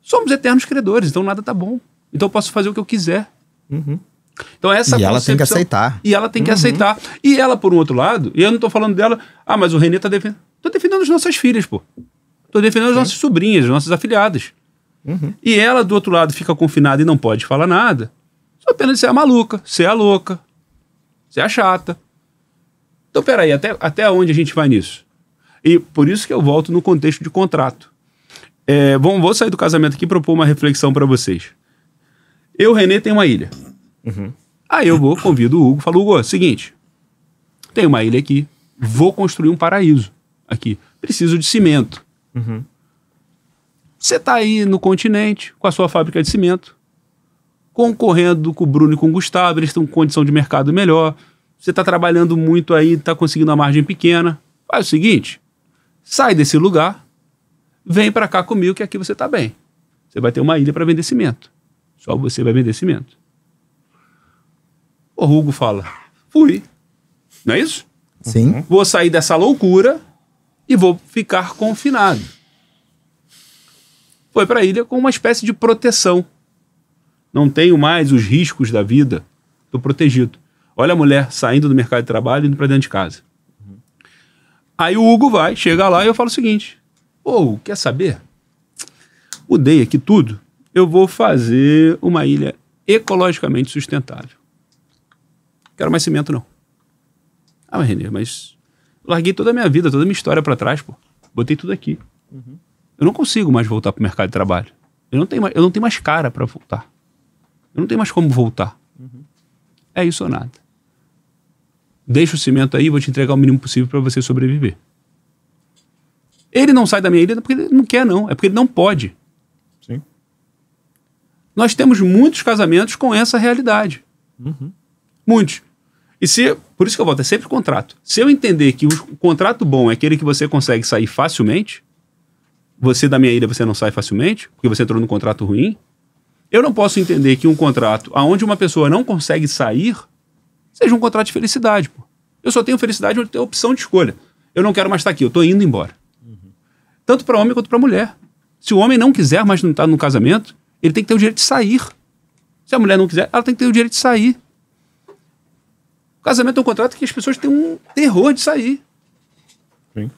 Somos eternos credores, então nada tá bom. Então eu posso fazer o que eu quiser. Então essa E ela tem que concepção- aceitar. E ela tem que aceitar. E ela, por um outro lado, e eu não tô falando dela, mas o Renê tá defendendo. Tô defendendo as nossas filhas, pô. Tô defendendo as nossas sobrinhas, as nossas afilhadas. E ela, do outro lado, fica confinada e não pode falar nada. Só apenas ser a maluca, ser a louca, ser a chata. Então, peraí, até onde a gente vai nisso? E por isso que eu volto no contexto de contrato. Vou sair do casamento aqui e propor uma reflexão para vocês. Eu, Renê, tenho uma ilha. Aí eu convido o Hugo, falo, Hugo, seguinte, tem uma ilha aqui, vou construir um paraíso aqui. Preciso de cimento. Você tá aí no continente, com a sua fábrica de cimento, concorrendo com o Bruno e com o Gustavo, eles estão com condição de mercado melhor, você tá trabalhando muito aí, tá conseguindo uma margem pequena. Faz o seguinte, sai desse lugar, vem para cá comigo que aqui você tá bem. Você vai ter uma ilha para vender cimento. Só você vai vender cimento. O Hugo fala, fui. Não é isso? Sim. Vou sair dessa loucura e vou ficar confinado. Foi para a ilha com uma espécie de proteção. Não tenho mais os riscos da vida. Estou protegido. Olha a mulher saindo do mercado de trabalho e indo para dentro de casa. Aí o Hugo chega lá e eu falo o seguinte, Hugo, quer saber? Mudei aqui tudo. Eu vou fazer uma ilha ecologicamente sustentável. Quero mais cimento, não. Mas Renê, mas larguei toda a minha vida, toda a minha história para trás, pô. Botei tudo aqui. Eu não consigo mais voltar pro mercado de trabalho. Eu não tenho mais cara para voltar. Eu não tenho mais como voltar. É isso ou nada. Deixa o cimento aí, vou te entregar o mínimo possível para você sobreviver. Ele não sai da minha ilha porque ele não quer, não. É porque ele não pode. Sim. Nós temos muitos casamentos com essa realidade. Muitos. Por isso que eu volto, é sempre contrato. Se eu entender que o contrato bom é aquele que você consegue sair facilmente, você da minha ilha você não sai facilmente, porque você entrou num contrato ruim, eu não posso entender que um contrato onde uma pessoa não consegue sair seja um contrato de felicidade. Pô. Eu só tenho felicidade onde eu tenho opção de escolha. Eu não quero mais estar aqui, eu estou indo embora. Tanto para homem quanto para mulher. Se o homem não quiser mais não estar no casamento, ele tem que ter o direito de sair. Se a mulher não quiser, ela tem que ter o direito de sair. O casamento é um contrato que as pessoas têm um terror de sair. Sim.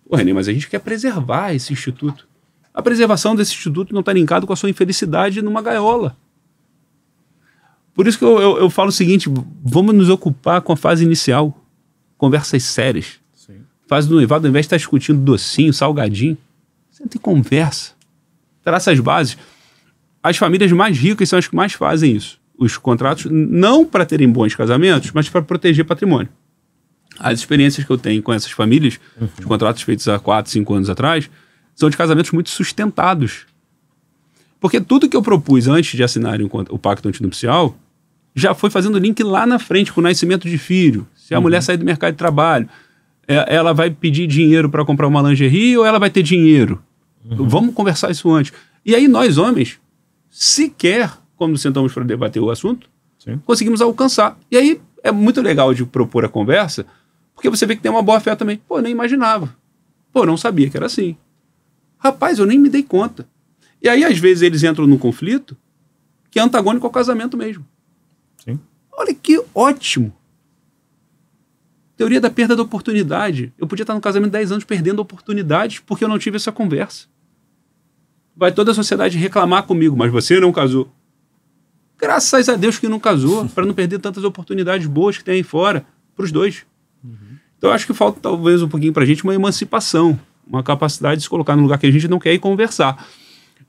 Pô, Renê, mas a gente quer preservar esse instituto. A preservação desse instituto não está linkado com a sua infelicidade numa gaiola. Por isso que eu falo o seguinte, vamos nos ocupar com a fase inicial. Conversas sérias. Sim. Fase do noivado, ao invés de estar discutindo docinho, salgadinho, senta e conversa. Traça as bases. As famílias mais ricas são as que mais fazem isso. Os contratos, não para terem bons casamentos, mas para proteger patrimônio. As experiências que eu tenho com essas famílias, os contratos feitos há 4, 5 anos atrás, são de casamentos muito sustentados. Porque tudo que eu propus antes de assinarem o pacto antinupcial já foi fazendo link lá na frente com o nascimento de filho. Se a mulher sair do mercado de trabalho, ela vai pedir dinheiro para comprar uma lingerie ou ela vai ter dinheiro? Vamos conversar isso antes. E aí nós, homens, sequer, quando sentamos para debater o assunto, Sim. conseguimos alcançar. E aí é muito legal de propor a conversa, porque você vê que tem uma boa fé também. Pô, nem imaginava. Pô, não sabia que era assim. Rapaz, eu nem me dei conta. E aí, às vezes, eles entram num conflito que é antagônico ao casamento mesmo. Sim. Olha que ótimo. Teoria da perda da oportunidade. Eu podia estar no casamento 10 anos perdendo oportunidades porque eu não tive essa conversa. Vai toda a sociedade reclamar comigo, mas você não casou. Graças a Deus que não casou, para não perder tantas oportunidades boas que tem aí fora, para os dois. Então, eu acho que falta talvez um pouquinho para a gente uma emancipação, uma capacidade de se colocar no lugar que a gente não quer ir conversar.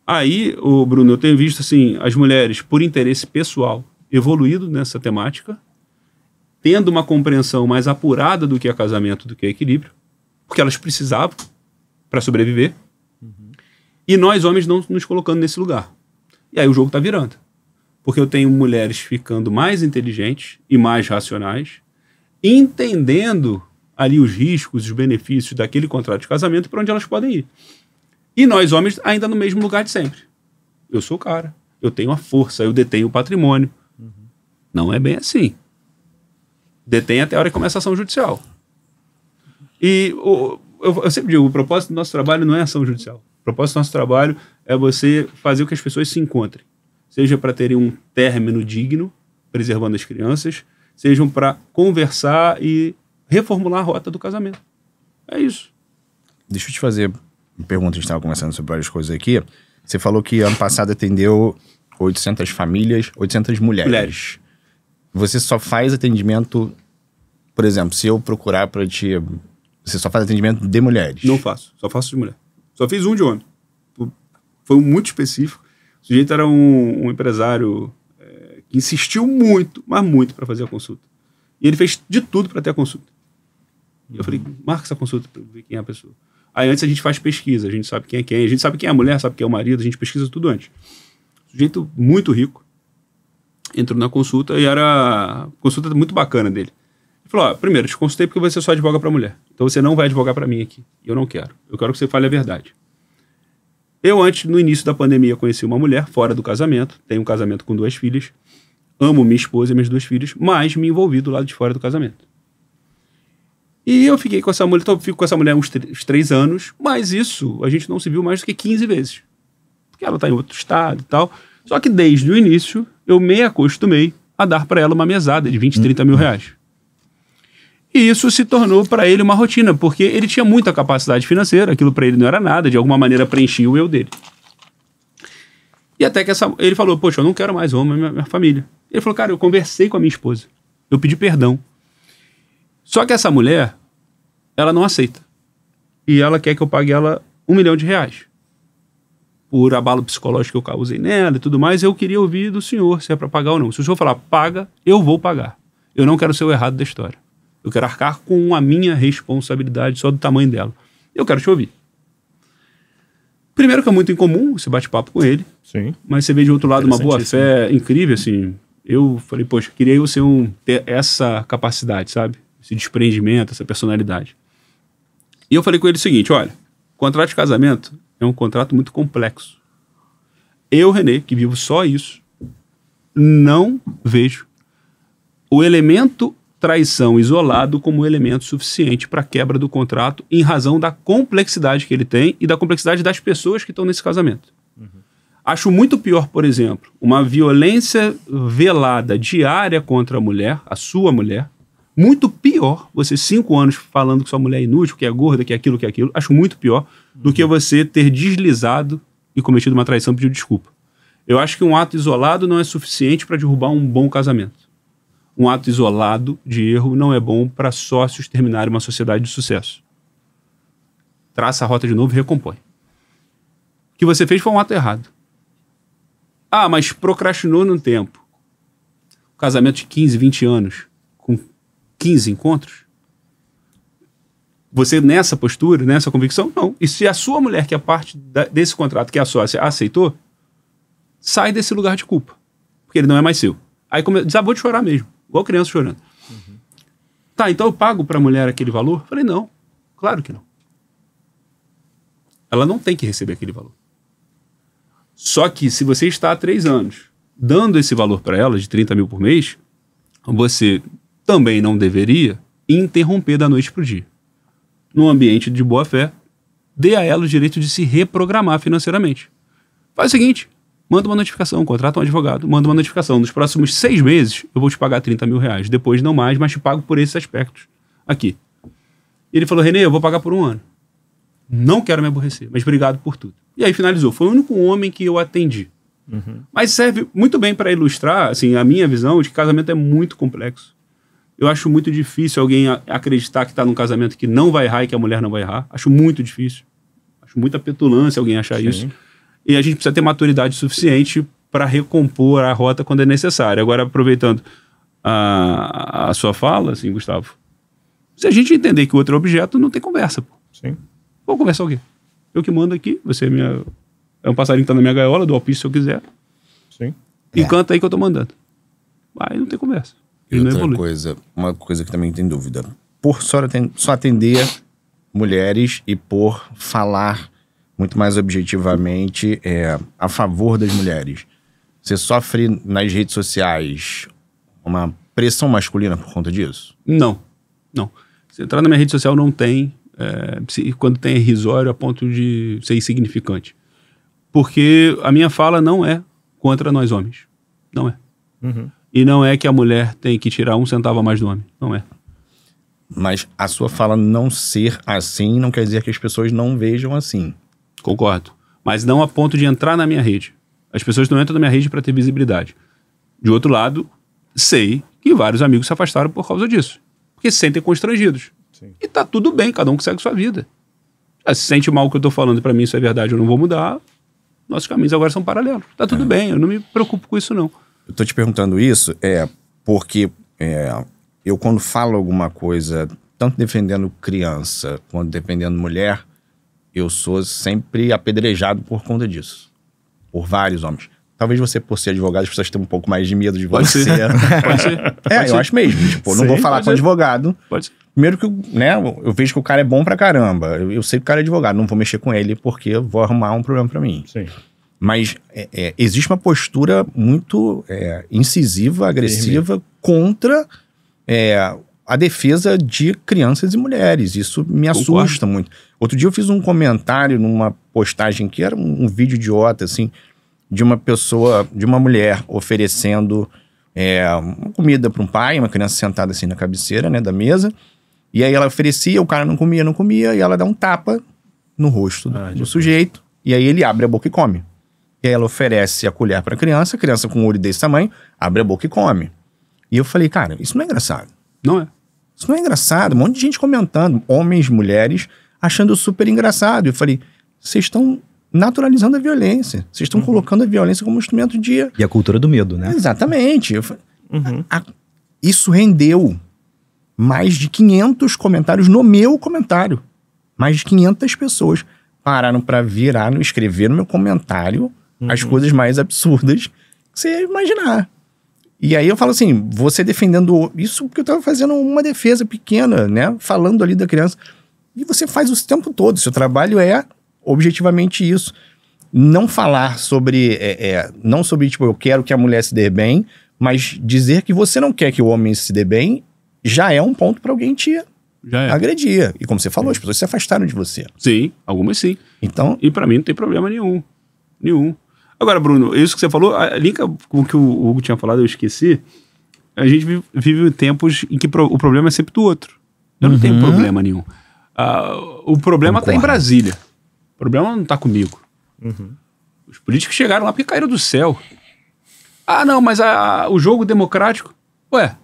Aí, Bruno, eu tenho visto assim, as mulheres, por interesse pessoal, evoluído nessa temática, tendo uma compreensão mais apurada do que é casamento, do que é equilíbrio, porque elas precisavam para sobreviver, e nós, homens, não nos colocando nesse lugar. E aí o jogo está virando. Porque eu tenho mulheres ficando mais inteligentes e mais racionais, entendendo ali os riscos, os benefícios daquele contrato de casamento e para onde elas podem ir. E nós, homens, ainda no mesmo lugar de sempre. Eu sou o cara, eu tenho a força, eu detenho o patrimônio. Não é bem assim. detém até a hora que começa a ação judicial. E eu sempre digo, o propósito do nosso trabalho não é ação judicial. O propósito do nosso trabalho é você fazer com que as pessoas se encontrem. Seja para terem um término digno, preservando as crianças, sejam para conversar e reformular a rota do casamento. É isso. Deixa eu te fazer uma pergunta, a gente estava conversando sobre várias coisas aqui. Você falou que ano passado atendeu 800 famílias, 800 mulheres. Você só faz atendimento, por exemplo, se eu procurar para te... Você só faz atendimento de mulheres? Não faço, só faço de mulher. Só fiz um de homem. Foi um muito específico. O sujeito era um empresário que insistiu muito, mas muito, para fazer a consulta. E ele fez de tudo para ter a consulta. E eu falei, marca essa consulta para ver quem é a pessoa. Aí antes a gente faz pesquisa, a gente sabe quem é quem, a gente sabe quem é a mulher, sabe quem é o marido, a gente pesquisa tudo antes. Sujeito muito rico, entrou na consulta e era uma consulta muito bacana dele. Ele falou, primeiro, eu te consultei porque você só advoga para mulher. Então você não vai advogar para mim aqui. Eu não quero. Eu quero que você fale a verdade. Eu antes, no início da pandemia, conheci uma mulher fora do casamento, tenho um casamento com 2 filhas, amo minha esposa e minhas 2 filhas, mas me envolvi do lado de fora do casamento. E eu fiquei com essa mulher, fico com essa mulher uns 3 anos, mas isso a gente não se viu mais do que 15 vezes. Porque ela está em outro estado e tal. Só que desde o início eu me acostumei a dar para ela uma mesada de 20, 30 mil reais. E isso se tornou para ele uma rotina, porque ele tinha muita capacidade financeira, aquilo para ele não era nada, de alguma maneira preenchia o eu dele. E até que ele falou, poxa, eu não quero mais homem, minha família. Ele falou, cara, eu conversei com a minha esposa, eu pedi perdão. Só que essa mulher, ela não aceita. E ela quer que eu pague ela R$1 milhão. Por abalo psicológico que eu causei nela e tudo mais, eu queria ouvir do senhor se é para pagar ou não. Se o senhor falar, paga, eu vou pagar. Eu não quero ser o errado da história. Eu quero arcar com a minha responsabilidade só do tamanho dela. Eu quero te ouvir. Primeiro que é muito incomum esse bate-papo com ele. Sim. Mas você vê de outro lado uma boa-fé incrível, assim. Eu falei, poxa, queria eu ter essa capacidade, sabe? Esse desprendimento, essa personalidade. E eu falei com ele o seguinte, olha, contrato de casamento é um contrato muito complexo. Eu, René, que vivo só isso, não vejo o elemento traição isolado como elemento suficiente para a quebra do contrato em razão da complexidade que ele tem e da complexidade das pessoas que estão nesse casamento. Acho muito pior, por exemplo, uma violência velada diária contra a mulher, a sua mulher. Muito pior você 5 anos falando que sua mulher é inútil, que é gorda, que é aquilo, que é aquilo. Acho muito pior do que você ter deslizado e cometido uma traição e pedido desculpa. Eu acho que um ato isolado não é suficiente para derrubar um bom casamento. Um ato isolado de erro não é bom para sócios terminarem uma sociedade de sucesso. Traça a rota de novo e recompõe. O que você fez foi um ato errado. Ah, mas procrastinou no tempo. Um casamento de 15, 20 anos, com 15 encontros? Você nessa postura, nessa convicção? Não. E se a sua mulher, que é parte desse contrato, que é a sócia, aceitou, sai desse lugar de culpa. Porque ele não é mais seu. Aí desabou de chorar mesmo. Igual criança chorando. Tá, então eu pago pra mulher aquele valor? Falei, não. Claro que não. Ela não tem que receber aquele valor. Só que se você está há 3 anos dando esse valor para ela, de 30 mil por mês, você também não deveria interromper da noite pro dia. Num ambiente de boa fé, dê a ela o direito de se reprogramar financeiramente. Faz o seguinte, manda uma notificação, contrata um advogado, manda uma notificação. Nos próximos 6 meses, eu vou te pagar 30 mil reais. Depois não mais, mas te pago por esses aspectos. Aqui. Ele falou, René, eu vou pagar por 1 ano. Não quero me aborrecer, mas obrigado por tudo. E aí finalizou. Foi o único homem que eu atendi. Mas serve muito bem para ilustrar, assim, a minha visão de que casamento é muito complexo. Eu acho muito difícil alguém acreditar que está num casamento que não vai errar e que a mulher não vai errar. Acho muito difícil. Acho muita petulância alguém achar isso. E a gente precisa ter maturidade suficiente para recompor a rota quando é necessário. Agora, aproveitando a sua fala, assim, Gustavo, se a gente entender que o outro é objeto, não tem conversa, pô. Sim. Vou conversar o quê? Eu que mando aqui, você é um passarinho que tá na minha gaiola, dou alpiste se eu quiser. Sim. E canta aí que eu tô mandando. Aí não tem conversa. E outra coisa, uma coisa que também tem dúvida. Por só atender mulheres e por falar muito mais objetivamente a favor das mulheres. Você sofre nas redes sociais uma pressão masculina por conta disso? Não. Se entrar na minha rede social, não tem. Quando tem, é irrisório a ponto de ser insignificante. Porque a minha fala não é contra nós homens. Não é. E não é que a mulher tem que tirar 1 centavo a mais do homem. Não é. Mas a sua fala não ser assim não quer dizer que as pessoas não vejam assim. Concordo. Mas não a ponto de entrar na minha rede. As pessoas não entram na minha rede para ter visibilidade. De outro lado, sei que vários amigos se afastaram por causa disso. Porque se sentem constrangidos. Sim. E tá tudo bem, cada um que segue sua vida. Se sente mal o que eu tô falando, para mim isso é verdade, eu não vou mudar. Nossos caminhos agora são paralelos. Tá tudo bem, eu não me preocupo com isso, não. Eu tô te perguntando isso porque eu quando falo alguma coisa, tanto defendendo criança quanto defendendo mulher, eu sou sempre apedrejado por conta disso. Por vários homens. Talvez você, por ser advogado, as pessoas tenham um pouco mais de medo de você. Pode ser. Eu acho mesmo. Tipo, não vou falar com advogado. Pode ser. Primeiro que eu vejo que o cara é bom pra caramba. Eu sei que o cara é advogado, não vou mexer com ele porque eu vou arrumar um problema pra mim. Sim. Mas existe uma postura muito incisiva, agressiva contra a defesa de crianças e mulheres. Isso me assusta muito. Outro dia eu fiz um comentário numa postagem que era um vídeo idiota, assim, de uma pessoa, de uma mulher oferecendo uma comida para um pai, uma criança sentada assim na cabeceira, né, da mesa. E aí ela oferecia, o cara não comia, e ela dá um tapa no rosto do sujeito. E aí ele abre a boca e come. E aí ela oferece a colher para a criança com um olho desse tamanho, abre a boca e come. E eu falei, cara, isso não é engraçado. Não é. Isso não é engraçado. Um monte de gente comentando, homens, mulheres, achando super engraçado. Eu falei, vocês estão naturalizando a violência. Vocês estão colocando a violência como instrumento de... E a cultura do medo, né? Exatamente. Eu falei, isso rendeu mais de 500 comentários no meu comentário. Mais de 500 pessoas pararam para escrever no meu comentário as coisas mais absurdas que você ia imaginar. E aí eu falo assim, você defendendo isso porque eu tava fazendo uma defesa pequena, né? Falando ali da criança. E você faz o tempo todo. Seu trabalho é objetivamente isso. Não falar sobre... não sobre, tipo, eu quero que a mulher se dê bem, mas dizer que você não quer que o homem se dê bem já é um ponto para alguém te agredir. E como você falou, as pessoas se afastaram de você. Sim, algumas sim. Então... E para mim não tem problema nenhum. Agora, Bruno, isso que você falou, linka com o que o Hugo tinha falado, eu esqueci. A gente vive tempos em que o problema é sempre do outro. Eu não tenho problema nenhum. O problema está em Brasília. O problema não está comigo. Os políticos chegaram lá porque caíram do céu. Não, mas o jogo democrático... Ué,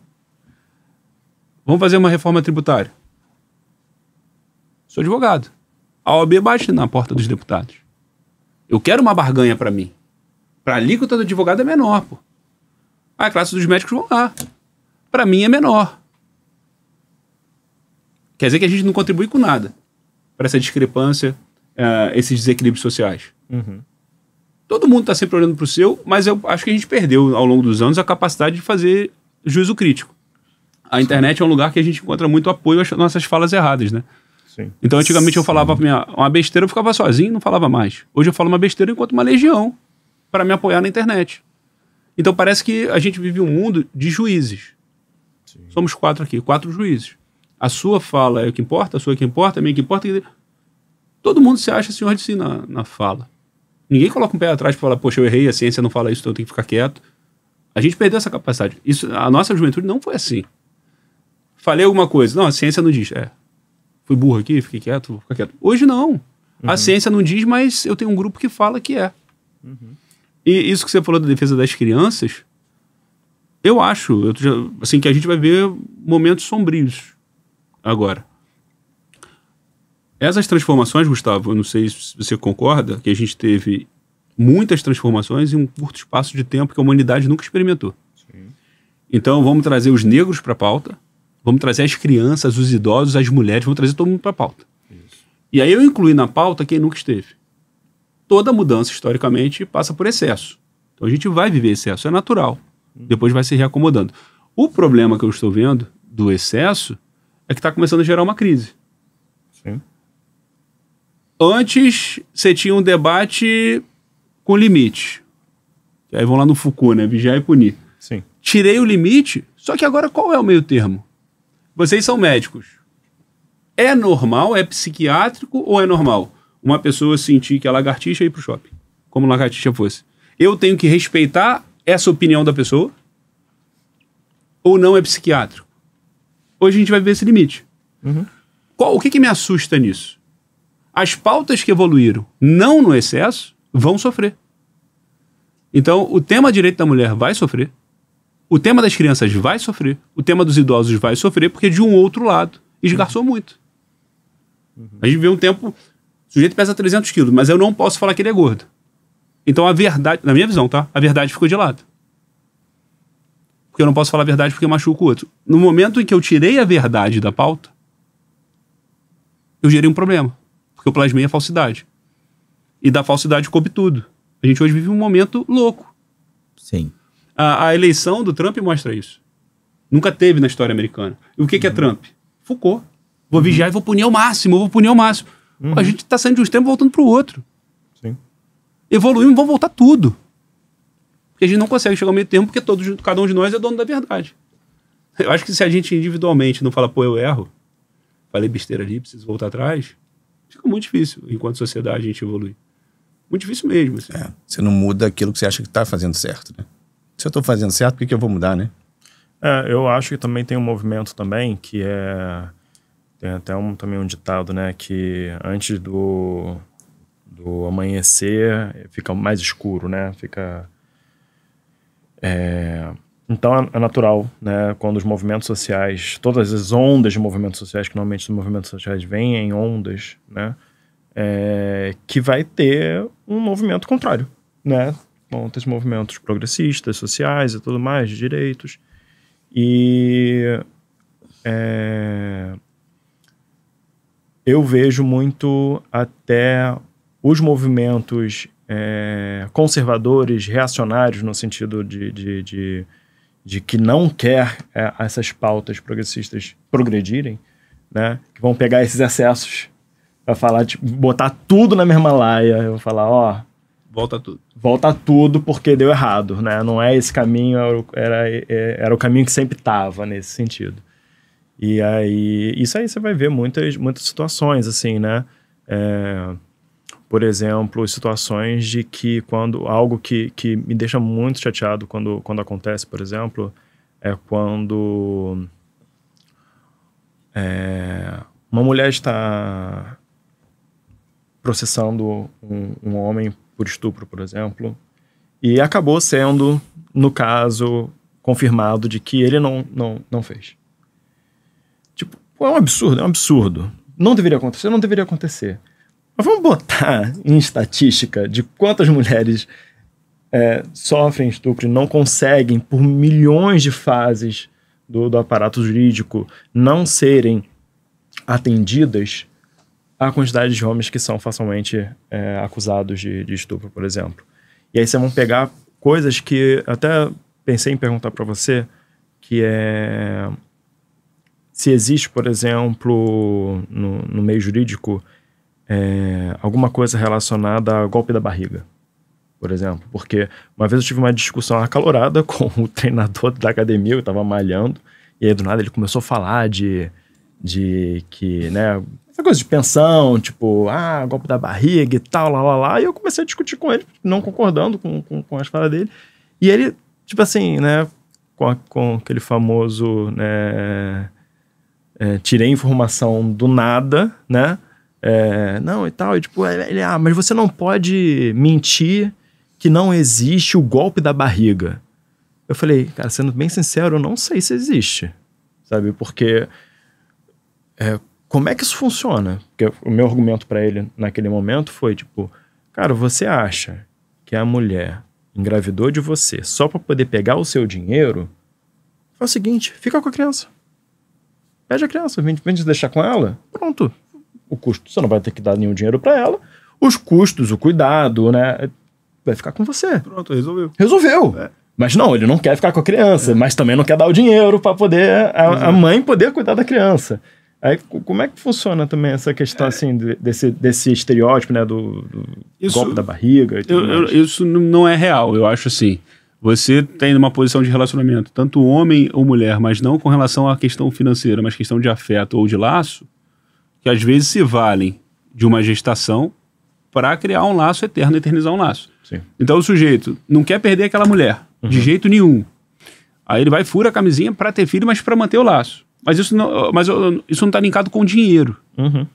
vamos fazer uma reforma tributária. Sou advogado. A OAB bate na porta dos deputados. Eu quero uma barganha para mim. Para a alíquota do advogado é menor, pô. A classe dos médicos vão lá. Para mim é menor. Quer dizer que a gente não contribui com nada para essa discrepância, esses desequilíbrios sociais. Todo mundo está sempre olhando para o seu, mas eu acho que a gente perdeu ao longo dos anos a capacidade de fazer juízo crítico. A internet é um lugar que a gente encontra muito apoio às nossas falas erradas, né? Sim. Então, antigamente eu falava uma besteira, eu ficava sozinho, não falava mais. Hoje eu falo uma besteira enquanto uma legião para me apoiar na internet. Então parece que a gente vive um mundo de juízes. Sim. Somos 4 aqui, 4 juízes. A sua fala é o que importa, a sua é que importa, a minha que importa. Todo mundo se acha senhor de si na fala. Ninguém coloca um pé atrás para falar, poxa, eu errei, a ciência não fala isso, então eu tenho que ficar quieto. A gente perdeu essa capacidade. A nossa juventude não foi assim. Falei alguma coisa, não, a ciência não diz. Fui burro aqui, fiquei quieto, vou ficar quieto. Hoje não. A ciência não diz, mas eu tenho um grupo que fala que é. E isso que você falou da defesa das crianças, eu acho assim, que a gente vai ver momentos sombrios agora. Essas transformações, Gustavo, eu não sei se você concorda, que a gente teve muitas transformações em um curto espaço de tempo que a humanidade nunca experimentou. Sim. Então vamos trazer os negros para a pauta, vamos trazer as crianças, os idosos, as mulheres, vamos trazer todo mundo para a pauta. Isso. E aí eu incluí na pauta quem nunca esteve. Toda mudança, historicamente, passa por excesso. Então a gente vai viver excesso, é natural. Depois vai se reacomodando. O problema que eu estou vendo do excesso é que está começando a gerar uma crise. Sim. Antes, você tinha um debate com limite. Aí vão lá no Foucault, né? Vigiar e punir. Sim. Tirei o limite, Só que agora qual é o meio termo? Vocês são médicos. É normal, é psiquiátrico ou é normal uma pessoa sentir que a lagartixa ir pro shopping? Como lagartixa fosse. Eu tenho que respeitar essa opinião da pessoa? Ou não é psiquiátrico? Hoje a gente vai ver esse limite. Uhum. O que me assusta nisso? As pautas que evoluíram, não no excesso, vão sofrer. Então, o tema direito da mulher vai sofrer. O tema das crianças vai sofrer. O tema dos idosos vai sofrer, porque de um outro lado esgarçou muito. A gente vê um tempo... O sujeito pesa 300 quilos, mas eu não posso falar que ele é gordo. Então a verdade... Na minha visão, tá? A verdade ficou de lado. Porque eu não posso falar a verdade porque eu machuco o outro. No momento em que eu tirei a verdade da pauta, eu gerei um problema. Porque eu plasmei a falsidade. E da falsidade coube tudo. A gente hoje vive um momento louco. Sim. A eleição do Trump mostra isso. Nunca teve na história americana. E o que é Trump? Foucault. Vou vigiar e vou punir ao máximo, vou punir ao máximo. A gente está saindo de um extremo e voltando para o outro. Sim. Evoluímos, vamos voltar tudo. Porque a gente não consegue chegar ao meio termo porque cada um de nós é dono da verdade. Eu acho que se a gente individualmente não fala, pô, eu erro, falei besteira ali, preciso voltar atrás, fica muito difícil enquanto sociedade a gente evoluir. Muito difícil mesmo. Assim. Você não muda aquilo que você acha que está fazendo certo, né? Se eu estou fazendo certo, por que eu vou mudar, né? Eu acho que também tem um movimento também que é... Tem até também um ditado, né? Que antes do amanhecer fica mais escuro, né? Então é natural, né? Quando os movimentos sociais, todas as ondas de movimentos sociais, que normalmente os movimentos sociais vêm em ondas, né? Que vai ter um movimento contrário, né? Esses movimentos progressistas, sociais e tudo mais, de direitos. E eu vejo muito até os movimentos conservadores, reacionários, no sentido de que não quer essas pautas progressistas progredirem, né? Que vão pegar esses excessos para falar, botar tudo na mesma laia. Eu vou falar, ó... Volta tudo. Volta tudo porque deu errado, né? Não é esse caminho, era o caminho que sempre estava nesse sentido. E aí, isso aí você vai ver muitas situações, assim, né? Por exemplo, situações de que algo que me deixa muito chateado quando acontece, por exemplo, é quando uma mulher está processando um homem por estupro, por exemplo, e acabou sendo, no caso, confirmado de que ele não fez. Tipo, é um absurdo. Não deveria acontecer. Mas vamos botar em estatística de quantas mulheres sofrem estupro e não conseguem, por milhões de fases do aparato jurídico, não serem atendidas, a quantidade de homens que são facilmente acusados de estupro, por exemplo. E aí vocês vão pegar coisas que até pensei em perguntar para você, que se existe, por exemplo, no meio jurídico, alguma coisa relacionada a golpe da barriga, por exemplo. Porque uma vez eu tive uma discussão acalorada com o treinador da academia, eu estava malhando, e aí do nada ele começou a falar de que, né, essa coisa de pensão, tipo, golpe da barriga e tal, lá, e eu comecei a discutir com ele, não concordando com as falas dele, e ele, tipo assim, né, com aquele famoso, né, tirei informação do nada, né, não, e tal, e tipo, mas você não pode mentir que não existe o golpe da barriga. Eu falei, cara, sendo bem sincero, eu não sei se existe, sabe, porque como é que isso funciona? Porque o meu argumento para ele naquele momento foi, tipo, cara, você acha que a mulher engravidou de você só para poder pegar o seu dinheiro? Faz o seguinte, fica com a criança. Pede a criança, vem deixar com ela, pronto. O custo, você não vai ter que dar nenhum dinheiro para ela. Os custos, o cuidado, né, vai ficar com você. Pronto, resolveu. Resolveu. Mas não, ele não quer ficar com a criança, mas também não quer dar o dinheiro para poder a mãe poder cuidar da criança. Aí, como é que funciona também essa questão, assim, desse estereótipo, né, do golpe da barriga e tudo mais? Isso não é real, eu acho assim. você tem uma posição de relacionamento, tanto homem ou mulher, mas não com relação à questão financeira, mas questão de afeto ou de laço, que às vezes se valem de uma gestação para criar um laço eterno, eternizar um laço. Sim. Então o sujeito não quer perder aquela mulher, de jeito nenhum. Aí ele vai fura a camisinha para ter filho, mas para manter o laço. Mas isso não está linkado com dinheiro.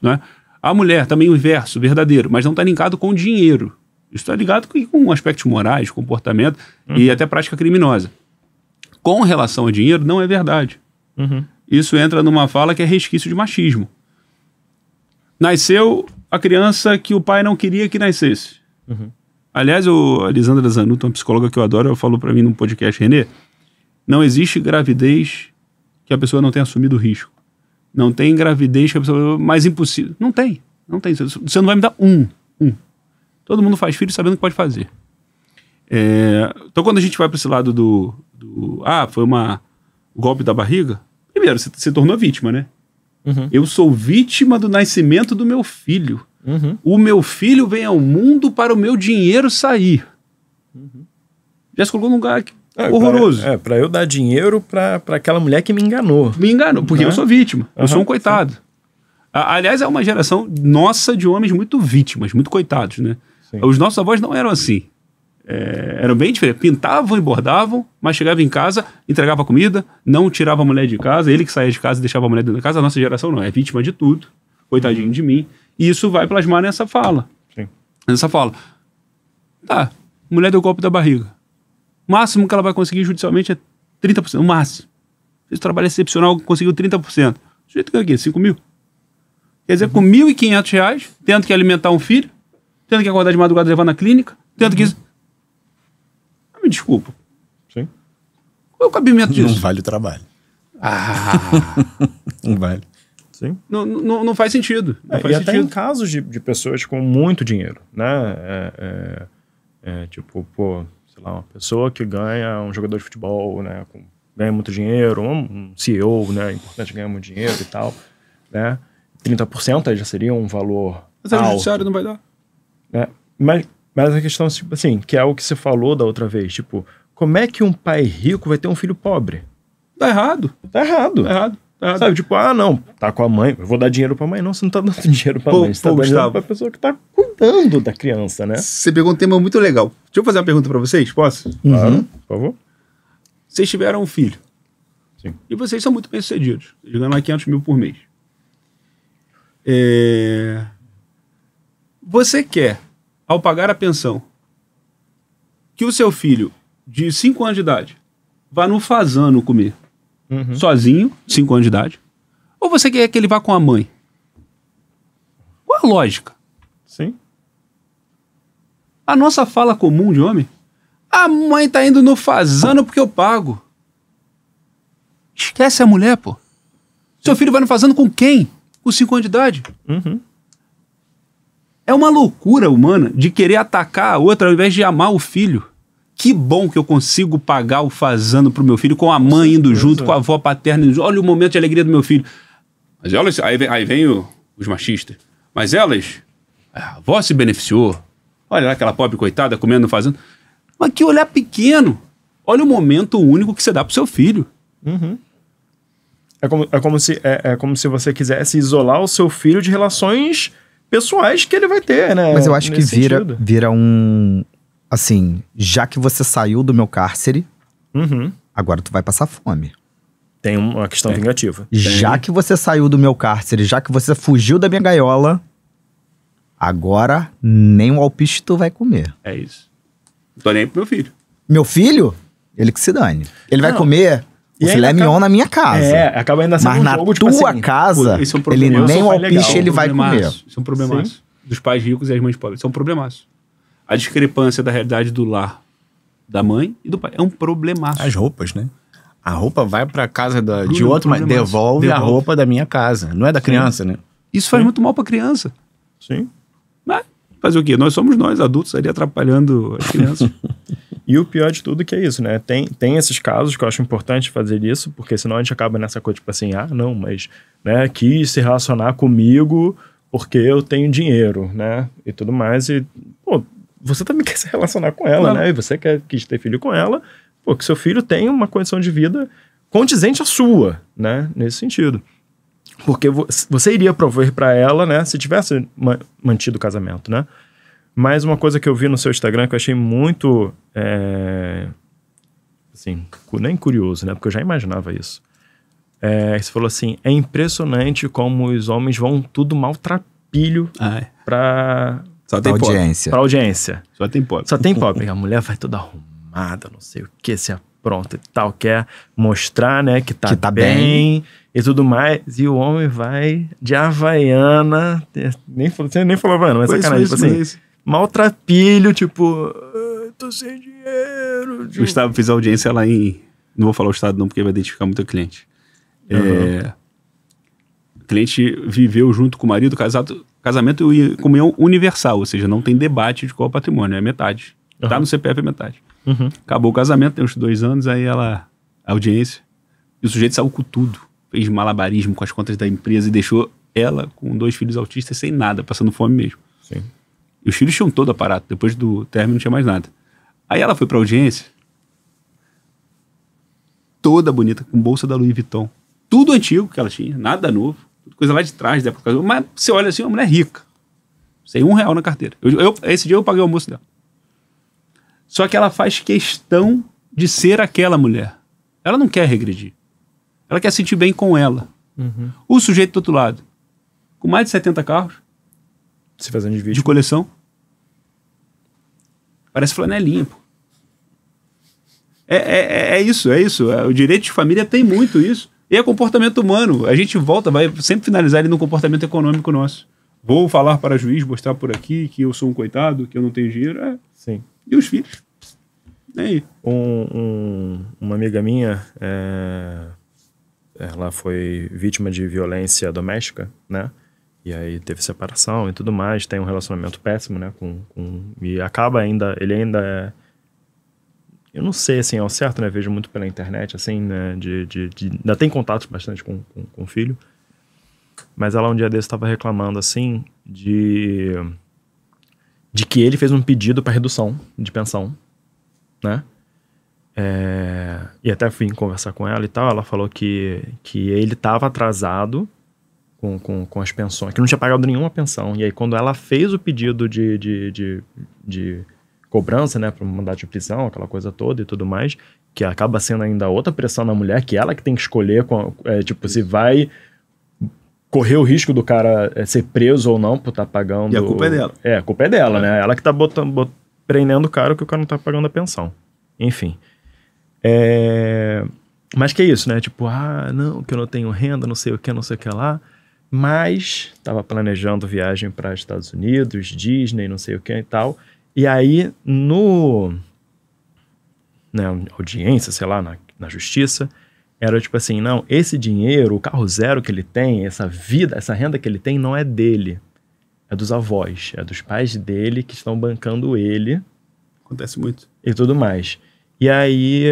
Né? A mulher também o inverso, verdadeiro, mas não está linkado com dinheiro. Isso está ligado com aspectos morais, comportamento e até prática criminosa. Com relação a dinheiro, não é verdade. Isso entra numa fala que é resquício de machismo. Nasceu a criança que o pai não queria que nascesse. Aliás, a Lisandra Zanutto, uma psicóloga que eu adoro, ela falou para mim num podcast, Renê, não existe gravidez que a pessoa não tenha assumido o risco. Não tem gravidez que a pessoa... mais impossível. Não tem. Você não vai me dar um. Todo mundo faz filho sabendo o que pode fazer. Então, quando a gente vai para esse lado foi o golpe da barriga, primeiro, você se tornou vítima, né? Eu sou vítima do nascimento do meu filho. O meu filho vem ao mundo para o meu dinheiro sair. Já se colocou num lugar horroroso. Para eu dar dinheiro para aquela mulher que me enganou. Me enganou, porque eu sou vítima. Eu sou um coitado. Aliás, é uma geração nossa de homens muito vítimas, muito coitados, né? Sim. Os nossos avós não eram assim. Eram bem diferentes. Pintavam e bordavam, mas chegava em casa, entregava comida, não tirava a mulher de casa, ele que saía de casa e deixava a mulher dentro da casa. A nossa geração não, é vítima de tudo. Coitadinho de mim. E isso vai plasmar nessa fala. Sim. Nessa fala. Tá, mulher deu golpe da barriga. O máximo que ela vai conseguir judicialmente é 30%. O máximo. Esse trabalho excepcional conseguiu 30%. O sujeito ganha o quê? 5 mil? Quer dizer, com R$1.500, tendo que alimentar um filho, tendo que acordar de madrugada e levar na clínica, tendo que... Me desculpa. Sim. Qual é o cabimento disso? Não vale o trabalho. Não vale. Sim. Não faz sentido. Não faz e até sentido. em casos de pessoas com muito dinheiro, né? Tipo, sei lá, uma pessoa que ganha, um jogador de futebol, né? Ganha muito dinheiro, um CEO, né? Importante ganhar muito dinheiro e tal, né? 30% aí já seria um valor Mas o alto. judiciário não vai dar. Mas a questão, tipo assim, que é o que você falou da outra vez, tipo, como é que um pai rico vai ter um filho pobre? Tá errado. Tá errado. Sabe, tipo, não, tá com a mãe, eu vou dar dinheiro pra mãe. Não, você não tá dando dinheiro pra mãe, você tá dando dinheiro pra pessoa que tá cuidando da criança, né? Você pegou um tema muito legal. Deixa eu fazer uma pergunta pra vocês, posso? Claro, por favor. Vocês tiveram um filho. Sim. E vocês são muito bem-sucedidos. Vocês ganham lá 500 mil por mês. Você quer, ao pagar a pensão, que o seu filho de 5 anos de idade vá no fazano comer sozinho, 5 anos de idade, ou você quer que ele vá com a mãe? Qual a lógica? Sim. A nossa fala comum de homem, a mãe tá indo no fazano porque eu pago. Esquece a mulher, pô. Seu filho vai no fazano com quem? Com 5 anos de idade? É uma loucura humana de querer atacar a outra ao invés de amar o filho. Que bom que eu consigo pagar o fazano pro meu filho com a mãe indo junto, com a avó paterna indo junto. Olha o momento de alegria do meu filho. Mas elas... Aí vem os machistas. Mas elas... A avó se beneficiou. Olha lá aquela pobre coitada comendo no fazano. Mas que olhar pequeno. Olha o momento único que você dá pro seu filho. É como se você quisesse isolar o seu filho de relações pessoais que ele vai ter, né? Mas eu acho que vira um... Assim, já que você saiu do meu cárcere, agora tu vai passar fome. Tem uma questão vingativa. Já que você saiu do meu cárcere, já que você fugiu da minha gaiola, agora nem um alpiste tu vai comer. É isso. Não tô nem aí pro meu filho. Meu filho, ele que se dane. Ele vai comer o filé mignon na minha casa. Acaba ainda sendo mas na tua casa, ele nem o alpiste ele vai comer. Isso é um problemaço. Dos pais ricos e as mães pobres. Isso é um problemaço. A discrepância da realidade do lar, da mãe e do pai. É um problemaço. As roupas, né? A roupa vai pra casa de outro, mas devolve a roupa da minha casa. Não é da criança, né? Isso faz muito mal pra criança. Sim. Mas fazer o quê? Nós somos nós, adultos, ali atrapalhando as crianças. E o pior de tudo que é isso, né? Tem esses casos que eu acho importante fazer isso, porque senão a gente acaba nessa coisa, tipo assim, não, mas né, quis se relacionar comigo porque eu tenho dinheiro, né? E tudo mais. E, pô, você também quer se relacionar com ela, né? E você quis ter filho com ela, pô, que seu filho tenha uma condição de vida condizente à sua, né? Nesse sentido. Porque você iria prover para ela, né? Se tivesse mantido o casamento, né? Mas uma coisa que eu vi no seu Instagram que eu achei muito, assim, nem curioso, né? Porque eu já imaginava isso. Você falou assim, é impressionante como os homens vão tudo maltrapilho pra... Só tem audiência. Pra audiência. Só tem pobre. Só tem pobre. A mulher vai toda arrumada, não sei o que, se apronta e tal, quer mostrar, né, que tá bem e tudo mais. E o homem vai de Havaiana, você nem falou Havaiana, mas sacanagem, tipo assim, maltrapilho, tipo, tô sem dinheiro. O Gustavo fez audiência lá em... Não vou falar o estado não, porque vai identificar muito o cliente. O cliente viveu junto com o marido, casamento e comunhão universal, ou seja, não tem debate de qual é o patrimônio, é metade. Tá no CPF é metade. Acabou o casamento, tem uns 2 anos, aí a audiência, e o sujeito saiu com tudo, fez malabarismo com as contas da empresa e deixou ela com 2 filhos autistas sem nada, passando fome mesmo. Sim. E os filhos tinham todo aparato, depois do término não tinha mais nada. Aí ela foi pra audiência, toda bonita, com bolsa da Louis Vuitton. Tudo antigo que ela tinha, nada novo. Coisa lá de trás da época. Mas você olha assim, uma mulher rica. Sem R$1 na carteira. Esse dia eu paguei o almoço dela. Só que ela faz questão de ser aquela mulher. Ela não quer regredir. Ela quer sentir bem com ela. O sujeito do outro lado, com mais de 70 carros. Se fazendo de vídeo. De coleção. Parece flanelinha, pô. É isso. O direito de família tem muito isso. E é comportamento humano. A gente vai sempre finalizar ele no comportamento econômico nosso. Vou falar para o juiz, mostrar por aqui que eu sou um coitado, que eu não tenho dinheiro. Sim. E os filhos? E aí? Uma amiga minha, ela foi vítima de violência doméstica, né? E aí teve separação e tudo mais, tem um relacionamento péssimo, né? E acaba ele ainda é... Eu não sei, assim, ao certo, né? Vejo muito pela internet, assim, né? Ainda tem contato bastante com o filho. Mas ela um dia desse estava reclamando, assim, de que ele fez um pedido para redução de pensão, né? E até fui conversar com ela e tal. Ela falou que ele estava atrasado com as pensões, que não tinha pagado nenhuma pensão. E aí, quando ela fez o pedido de cobrança, né, para mandado de prisão, aquela coisa toda e tudo mais, que acaba sendo ainda outra pressão na mulher, que ela que tem que escolher, tipo, se vai correr o risco do cara ser preso ou não por estar pagando... E a culpa é dela. A culpa é dela, né? Ela que tá prendendo o cara que o cara não tá pagando a pensão. Enfim. Mas que é isso, né? Tipo, não, que eu não tenho renda, não sei o que lá. Mas tava planejando viagem para Estados Unidos, Disney, não sei o que e tal. E aí, na audiência, sei lá, na justiça, era tipo assim, não, esse dinheiro, o carro zero que ele tem, essa vida, essa renda que ele tem não é dele, é dos avós, é dos pais dele que estão bancando ele. Acontece muito. E tudo mais. E aí,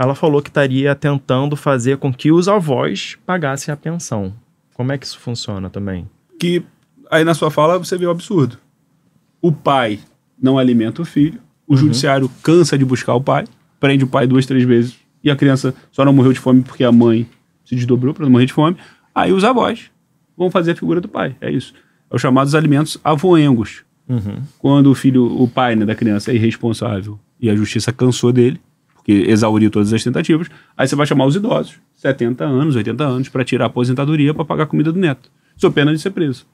ela falou que estaria tentando fazer com que os avós pagassem a pensão. Como é que isso funciona também? Que aí na sua fala você vê o absurdo. O pai não alimenta o filho, o judiciário cansa de buscar o pai, prende o pai 2, 3 vezes, e a criança só não morreu de fome porque a mãe se desdobrou para não morrer de fome. Aí os avós vão fazer a figura do pai, é isso. É os chamados alimentos avoengos. Quando o pai, né, da criança é irresponsável e a justiça cansou dele, porque exauriu todas as tentativas, aí você vai chamar os idosos, 70 anos, 80 anos, para tirar a aposentadoria para pagar a comida do neto. Sob pena de ser preso.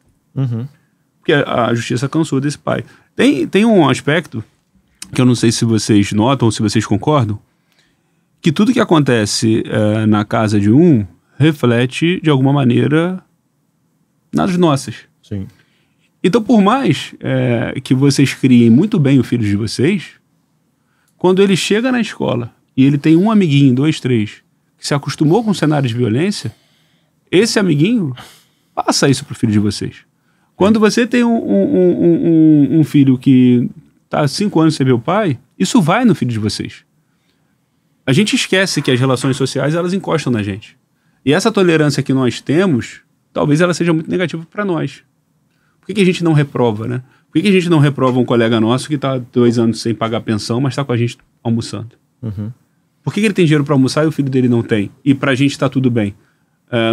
Porque a justiça cansou desse pai. Tem um aspecto que eu não sei se vocês notam ou se vocês concordam, que tudo que acontece na casa de um reflete, de alguma maneira, nas nossas. Sim. Então, por mais que vocês criem muito bem o filho de vocês, quando ele chega na escola e ele tem um amiguinho, 2, 3, que se acostumou com cenários de violência, esse amiguinho passa isso pro filho de vocês. Quando você tem um filho que está há 5 anos sem ver o pai, isso vai no filho de vocês. A gente esquece que as relações sociais, elas encostam na gente. E essa tolerância que nós temos, talvez ela seja muito negativa para nós. Por que a gente não reprova, né? Por que a gente não reprova um colega nosso que está 2 anos sem pagar pensão, mas está com a gente almoçando? Por que ele tem dinheiro para almoçar e o filho dele não tem? E para a gente está tudo bem?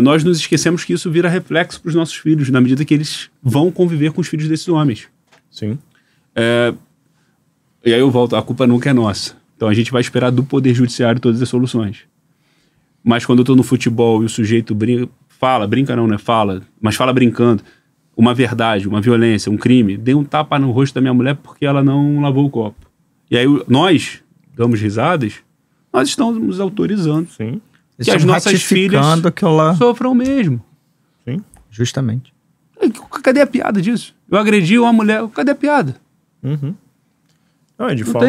Nós nos esquecemos que isso vira reflexo para os nossos filhos, na medida que eles vão conviver com os filhos desses homens. Sim. E aí eu volto, a culpa nunca é nossa. Então a gente vai esperar do Poder Judiciário todas as soluções. Mas quando eu tô no futebol e o sujeito fala, mas fala brincando, uma verdade, uma violência, um crime, dei um tapa no rosto da minha mulher porque ela não lavou o copo. E aí nós damos risadas, nós estamos nos autorizando Sim. que as nossas filhas sofram o mesmo. Sim. Justamente. Cadê a piada disso? Eu agredi uma mulher, cadê a piada? Não, de Não forma...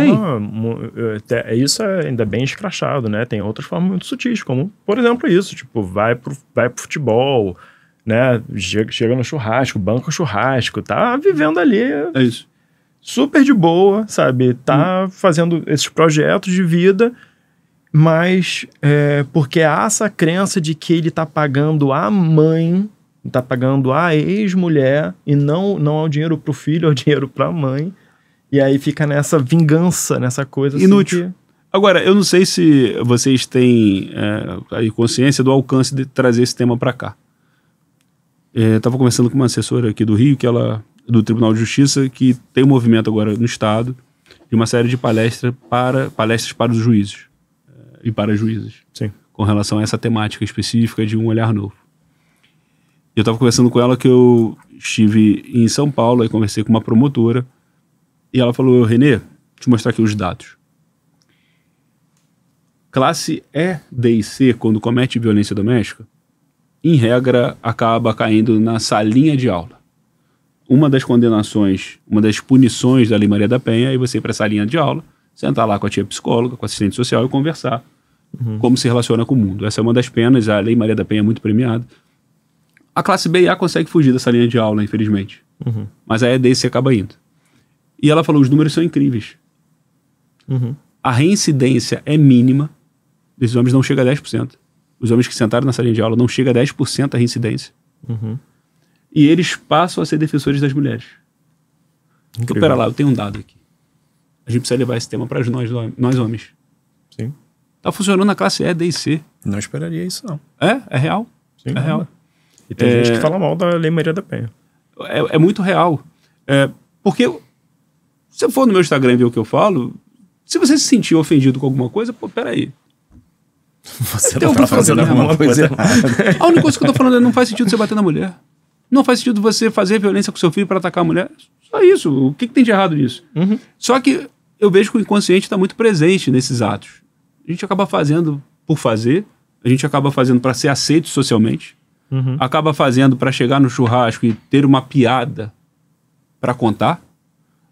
Isso é ainda bem escrachado, né? Tem outras formas muito sutis, como, por exemplo, isso. Tipo, vai pro futebol, né? Chega no churrasco, banca o churrasco, tá vivendo ali. É isso. Super de boa, sabe? Tá fazendo esses projetos de vida, mas porque há essa crença de que ele tá pagando a mãe, tá pagando a ex-mulher, e não é o dinheiro pro filho, é o dinheiro pra mãe. E aí fica nessa vingança, nessa coisa inútil. Assim que... Agora, eu não sei se vocês têm aí consciência do alcance de trazer esse tema para cá. Estava conversando com uma assessora aqui do Rio, do Tribunal de Justiça, que tem um movimento agora no Estado de uma série de palestras para os juízes e para juízes. Sim. Com relação a essa temática específica de um olhar novo. Eu estava conversando com ela que eu estive em São Paulo, aí conversei com uma promotora, e ela falou: Renê, deixa eu te mostrar aqui os dados. Classe E, D e C, quando comete violência doméstica, em regra, acaba caindo na salinha de aula. Uma das condenações, uma das punições da Lei Maria da Penha é você ir para a salinha de aula, sentar lá com a tia psicóloga, com a assistente social e conversar como se relaciona com o mundo. Essa é uma das penas, a Lei Maria da Penha é muito premiada. A classe B e A consegue fugir dessa linha de aula, infelizmente. Mas a E, D e C acaba indo. E ela falou, os números são incríveis. A reincidência é mínima, desses homens não chega a 10%. Os homens que sentaram na salinha de aula não chega a 10% a reincidência. E eles passam a ser defensores das mulheres. Então, pera lá, eu tenho um dado aqui. A gente precisa levar esse tema para nós homens. Sim. Tá funcionando na classe E, D e C. Não esperaria isso, não. É real. Sim, é real. E tem gente que fala mal da Lei Maria da Penha. É muito real. Porque se você for no meu Instagram e ver o que eu falo, se você se sentir ofendido com alguma coisa, pô, peraí. Você não tá fazendo alguma coisa errada. A única coisa que eu tô falando é não faz sentido você bater na mulher. Não faz sentido você fazer violência com seu filho para atacar a mulher. Só isso. O que tem de errado nisso? Só que eu vejo que o inconsciente está muito presente nesses atos. A gente acaba fazendo por fazer, a gente acaba fazendo para ser aceito socialmente, acaba fazendo para chegar no churrasco e ter uma piada para contar,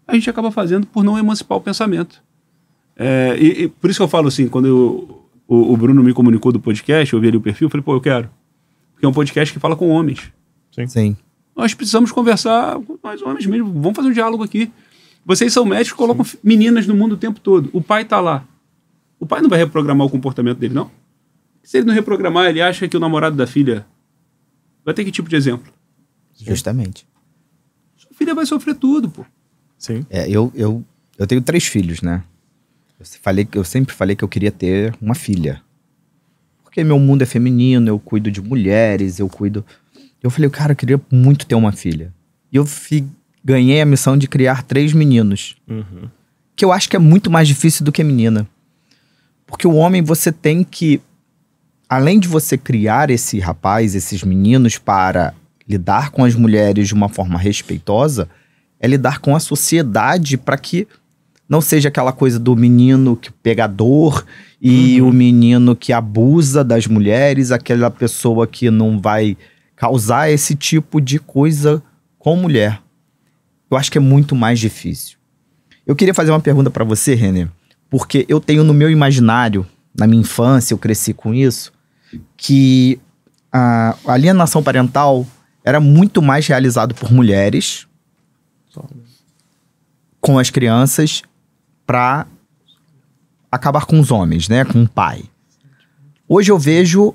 a gente acaba fazendo por não emancipar o pensamento. E por isso que eu falo assim, quando o Bruno me comunicou do podcast, eu vi ali o perfil, eu falei, pô, eu quero. Porque é um podcast que fala com homens. Sim. Nós precisamos conversar com nós homens mesmo, vamos fazer um diálogo aqui. Vocês são médicos, colocam meninas no mundo o tempo todo. O pai tá lá. O pai não vai reprogramar o comportamento dele, não? Se ele não reprogramar, ele acha que o namorado da filha vai ter que tipo de exemplo? Justamente. Sua filha vai sofrer tudo, pô. Sim. Eu tenho 3 filhos, né? Eu sempre falei que eu queria ter uma filha. Porque meu mundo é feminino, eu cuido de mulheres, eu falei, cara, eu queria muito ter uma filha. E eu ganhei a missão de criar 3 meninos. Que eu acho que é muito mais difícil do que menina. Porque o homem, você tem que, além de você criar esse rapaz, esses meninos para lidar com as mulheres de uma forma respeitosa, é lidar com a sociedade para que não seja aquela coisa do menino que pegador e o menino que abusa das mulheres, aquela pessoa que não vai causar esse tipo de coisa com mulher. Eu acho que é muito mais difícil. Eu queria fazer uma pergunta para você, Renê, porque eu tenho no meu imaginário, na minha infância, eu cresci com isso, que a alienação parental era muito mais realizado por mulheres com as crianças para acabar com os homens, né? Com o pai. Hoje eu vejo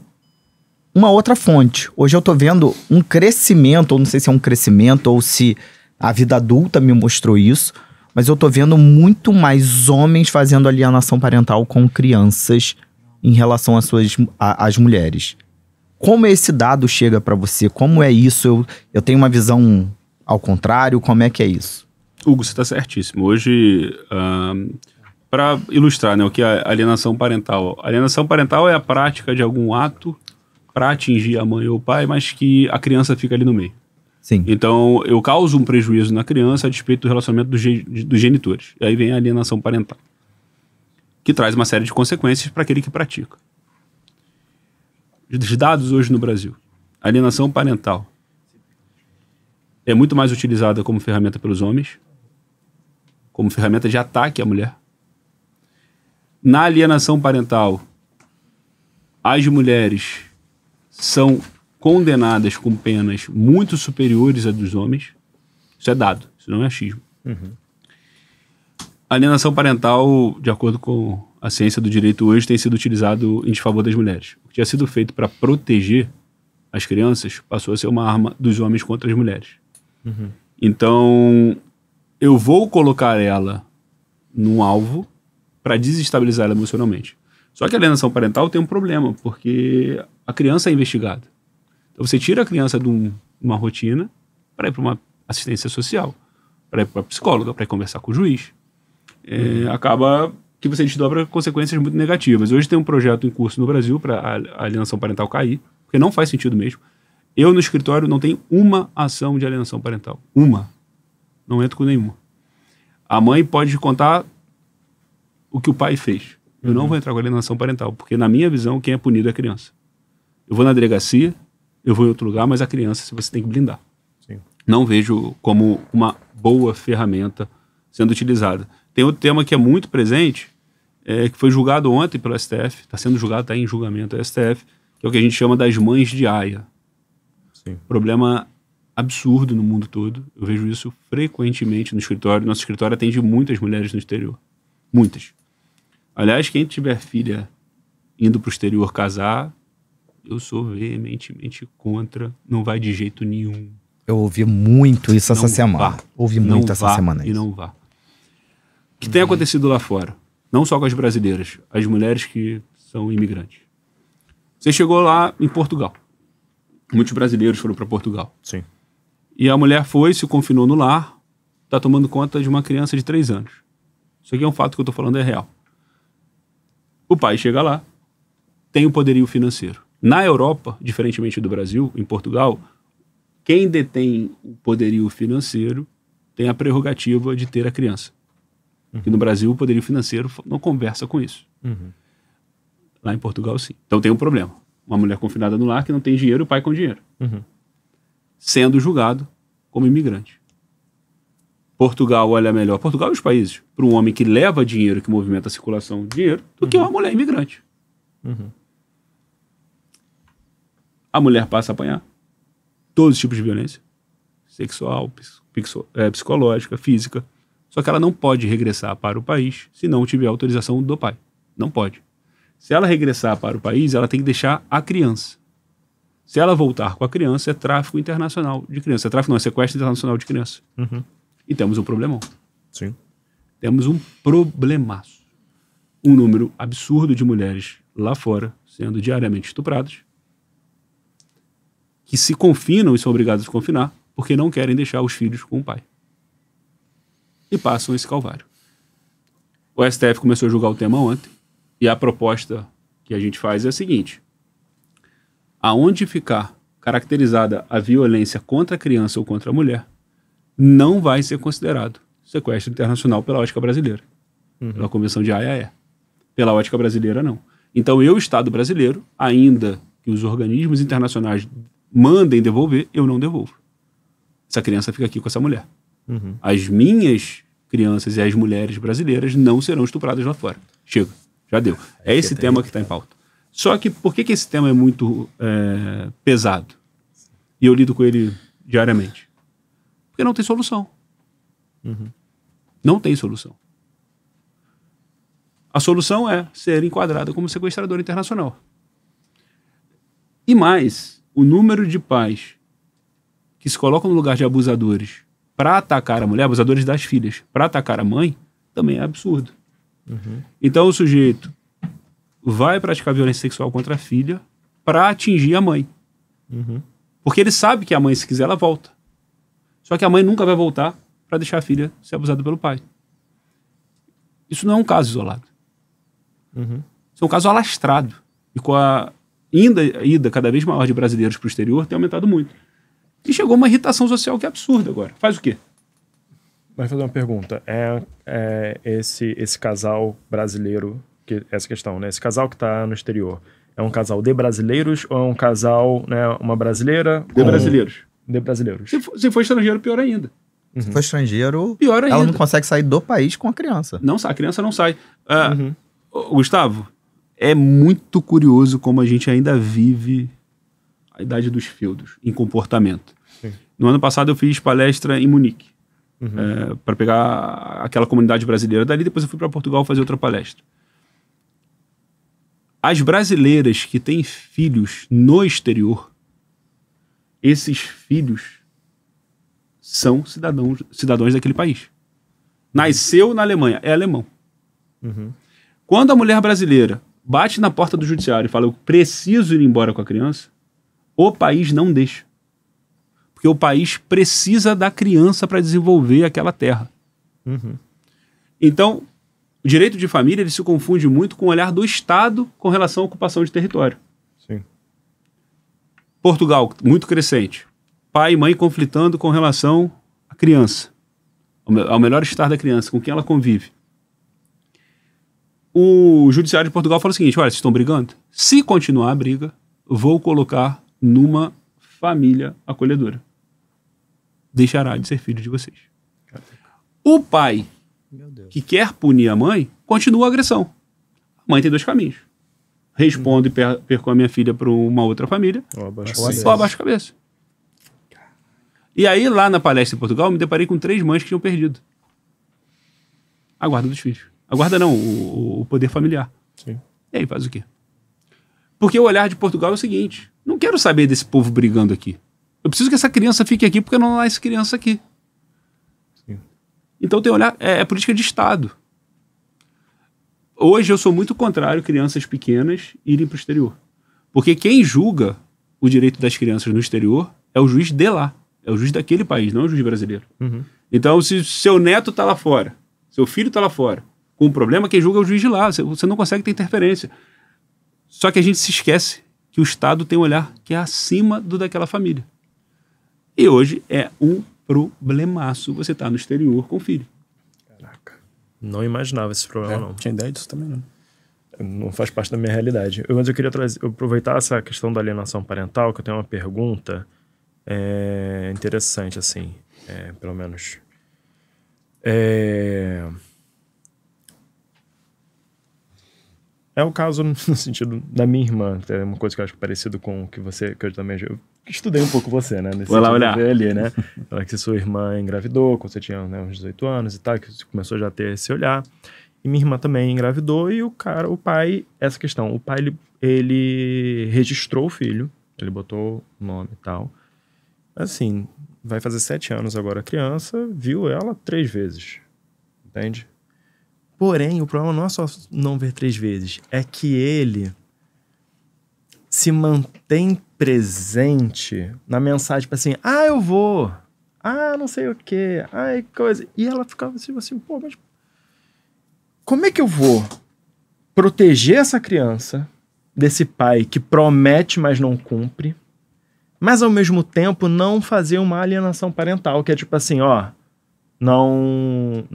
uma outra fonte. Hoje eu tô vendo um crescimento, ou não sei se é um crescimento ou se a vida adulta me mostrou isso, mas eu tô vendo muito mais homens fazendo alienação parental com crianças em relação às mulheres. Como esse dado chega para você? Como é isso? Eu tenho uma visão ao contrário, como é que é isso? Hugo, você está certíssimo. Hoje, para ilustrar, né, o que é alienação parental. Alienação parental é a prática de algum ato para atingir a mãe ou o pai, mas que a criança fica ali no meio. Sim. Então, eu causo um prejuízo na criança a despeito do relacionamento dos genitores. E aí vem a alienação parental, que traz uma série de consequências para aquele que pratica. Os dados hoje no Brasil. A alienação parental é muito mais utilizada como ferramenta pelos homens, como ferramenta de ataque à mulher. Na alienação parental, as mulheres são condenadas com penas muito superiores às dos homens. Isso é dado, isso não é achismo. A alienação parental, de acordo com a ciência do direito hoje, tem sido utilizado em desfavor das mulheres. O que tinha sido feito para proteger as crianças passou a ser uma arma dos homens contra as mulheres. Então, eu vou colocar ela num alvo para desestabilizar ela emocionalmente. Só que a alienação parental tem um problema, porque a criança é investigada. Então, você tira a criança de uma rotina para ir para uma assistência social, para ir para a psicóloga, para ir conversar com o juiz. Acaba que você desdobra consequências muito negativas. Hoje tem um projeto em curso no Brasil para a alienação parental cair, porque não faz sentido mesmo. Eu, no escritório, não tenho uma ação de alienação parental. Uma. Não entro com nenhuma. A mãe pode contar o que o pai fez. Eu não vou entrar com alienação parental, porque, na minha visão, quem é punido é a criança. Eu vou na delegacia, eu vou em outro lugar, mas a criança você tem que blindar. Sim. Não vejo como uma boa ferramenta sendo utilizada. Tem outro tema que é muito presente, que foi julgado ontem pelo STF, está sendo julgado, está em julgamento do STF, que é o que a gente chama das mães de aia. Sim. Problema absurdo no mundo todo. Eu vejo isso frequentemente no escritório. Nosso escritório atende muitas mulheres no exterior. Muitas. Aliás, quem tiver filha indo para o exterior casar, eu sou veementemente contra. Não vai de jeito nenhum. Eu ouvi muito isso essa semana. Vá. Ouvi Não muito essa vá semana. E não vá. O que tem acontecido lá fora? Não só com as brasileiras, as mulheres que são imigrantes. Você chegou lá em Portugal. Muitos brasileiros foram para Portugal. Sim. E a mulher foi, se confinou no lar, está tomando conta de uma criança de 3 anos. Isso aqui é um fato que eu estou falando, é real. O pai chega lá, tem o poderio financeiro. Na Europa, diferentemente do Brasil, em Portugal, quem detém o poderio financeiro tem a prerrogativa de ter a criança. Porque no Brasil, o poderio financeiro não conversa com isso. Lá em Portugal, sim. Então tem um problema. Uma mulher confinada no lar que não tem dinheiro e o pai com dinheiro. Sendo julgado como imigrante. Portugal olha melhor, Portugal e os países, para um homem que leva dinheiro, que movimenta a circulação de dinheiro, do que uma mulher imigrante. A mulher passa a apanhar todos os tipos de violência. Sexual, psicológica, física. Só que ela não pode regressar para o país se não tiver autorização do pai. Não pode. Se ela regressar para o país, ela tem que deixar a criança. Se ela voltar com a criança, é tráfico internacional de criança. É sequestro internacional de criança. E temos um problemão. Sim. Temos um problemaço. Um número absurdo de mulheres lá fora sendo diariamente estupradas, que se confinam e são obrigadas a confinar porque não querem deixar os filhos com o pai. E passam esse calvário. O STF começou a julgar o tema ontem e a proposta que a gente faz é a seguinte: aonde ficar caracterizada a violência contra a criança ou contra a mulher, não vai ser considerado sequestro internacional pela ótica brasileira. Pela Convenção de Haia é. Pela ótica brasileira, não. Então, eu, Estado brasileiro, ainda que os organismos internacionais mandem devolver, eu não devolvo. Essa criança fica aqui com essa mulher. As minhas crianças e as mulheres brasileiras não serão estupradas lá fora. Chega, já deu. É esse tema que está em pauta. Só que por que esse tema é muito pesado? E eu lido com ele diariamente. Porque não tem solução. Não tem solução. A solução é ser enquadrada como sequestrador internacional. E mais, o número de pais que se colocam no lugar de abusadores para atacar a mulher, abusadores das filhas, para atacar a mãe, também é absurdo. Então o sujeito vai praticar violência sexual contra a filha para atingir a mãe. Porque ele sabe que a mãe, se quiser, ela volta. Só que a mãe nunca vai voltar para deixar a filha ser abusada pelo pai. Isso não é um caso isolado. Isso é um caso alastrado. E com a ida cada vez maior de brasileiros para o exterior, tem aumentado muito. E chegou uma irritação social que é absurda agora. Faz o quê? Mas fazer uma pergunta. Esse casal brasileiro, essa questão, né? Esse casal que está no exterior, é um casal de brasileiros ou é um casal, né, uma brasileira? De brasileiros. De brasileiros. Se for estrangeiro, pior ainda. Se for estrangeiro, Pior ainda. ela não consegue sair do país com a criança. Não sai, a criança não sai. Gustavo, é muito curioso como a gente ainda vive a idade dos feudos em comportamento. Sim. No ano passado eu fiz palestra em Munique, para pegar aquela comunidade brasileira dali, depois eu fui para Portugal fazer outra palestra. As brasileiras que têm filhos no exterior, esses filhos são cidadãos daquele país. Nasceu na Alemanha, é alemão. Quando a mulher brasileira bate na porta do judiciário e fala, eu preciso ir embora com a criança, o país não deixa. Porque o país precisa da criança para desenvolver aquela terra. Então, o direito de família ele se confunde muito com o olhar do Estado com relação à ocupação de território. Sim. Portugal, muito crescente. Pai e mãe conflitando com relação à criança. Ao melhor estar da criança, com quem ela convive. O judiciário de Portugal fala o seguinte, olha, vocês estão brigando? Se continuar a briga, vou colocar numa família acolhedora. Deixará de ser filho de vocês. O pai que quer punir a mãe, continua a agressão. A mãe tem dois caminhos. Respondo e perco a minha filha para uma outra família, ou abaixo a cabeça. E aí, lá na palestra em Portugal, me deparei com 3 mães que tinham perdido a guarda dos filhos. A guarda não, o poder familiar. Sim. E aí, faz o quê? Porque o olhar de Portugal é o seguinte, não quero saber desse povo brigando aqui. Eu preciso que essa criança fique aqui porque não há essa criança aqui. Sim. Então tem olhar, é política de Estado. Hoje eu sou muito contrário a crianças pequenas irem para o exterior. Porque quem julga o direito das crianças no exterior é o juiz de lá. É o juiz daquele país, não é o juiz brasileiro. Então, se seu neto está lá fora, seu filho está lá fora, com um problema, quem julga é o juiz de lá. Você não consegue ter interferência. Só que a gente se esquece que o Estado tem um olhar que é acima do daquela família. E hoje é um problemaço você estar no exterior com o filho. Caraca. Não imaginava esse problema, não. Não tinha ideia disso também, não. Não faz parte da minha realidade. Mas eu queria aproveitar essa questão da alienação parental, que eu tenho uma pergunta interessante, assim, pelo menos. É o caso no sentido da minha irmã, que é uma coisa que eu acho parecido com o que você, que eu também estudei um pouco você, né? Nesse Vai lá olhar. Ali, né? Ela que sua irmã engravidou quando você tinha, né, uns 18 anos e tal, que você começou já a ter esse olhar. E minha irmã também engravidou e o pai, essa questão, o pai, ele registrou o filho, ele botou o nome e tal. Assim, vai fazer 7 anos agora a criança, viu ela 3 vezes, entende? Porém, o problema não é só não ver 3 vezes, é que ele se mantém presente na mensagem, tipo assim, eu vou, não sei o quê, coisa. E ela ficava assim, pô, mas como é que eu vou proteger essa criança desse pai que promete, mas não cumpre, mas ao mesmo tempo não fazer uma alienação parental, que é tipo assim, não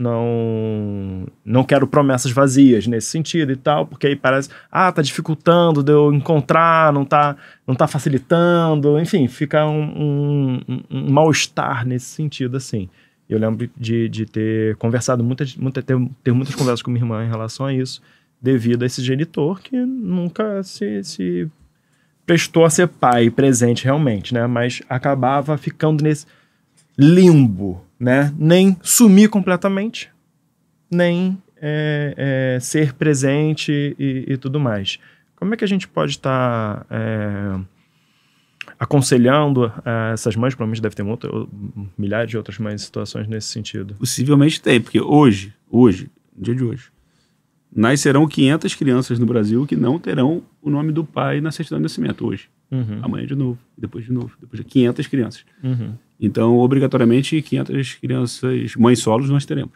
quero promessas vazias nesse sentido e tal, porque aí parece, tá dificultando de eu encontrar, não tá facilitando, enfim, fica um mal-estar nesse sentido, assim. Eu lembro de ter conversado, ter muitas conversas com minha irmã em relação a isso, devido a esse genitor que nunca se prestou a ser pai presente realmente, né? Mas acabava ficando nesse limbo, né? Nem sumir completamente, nem ser presente e tudo mais. Como é que a gente pode estar aconselhando essas mães, provavelmente deve ter milhares de outras mais situações nesse sentido. Possivelmente tem, porque hoje, no dia de hoje, nascerão 500 crianças no Brasil que não terão o nome do pai na certidão de nascimento hoje. Amanhã de novo, depois de 500 crianças. Então, obrigatoriamente, 500 crianças, mães solos, nós teremos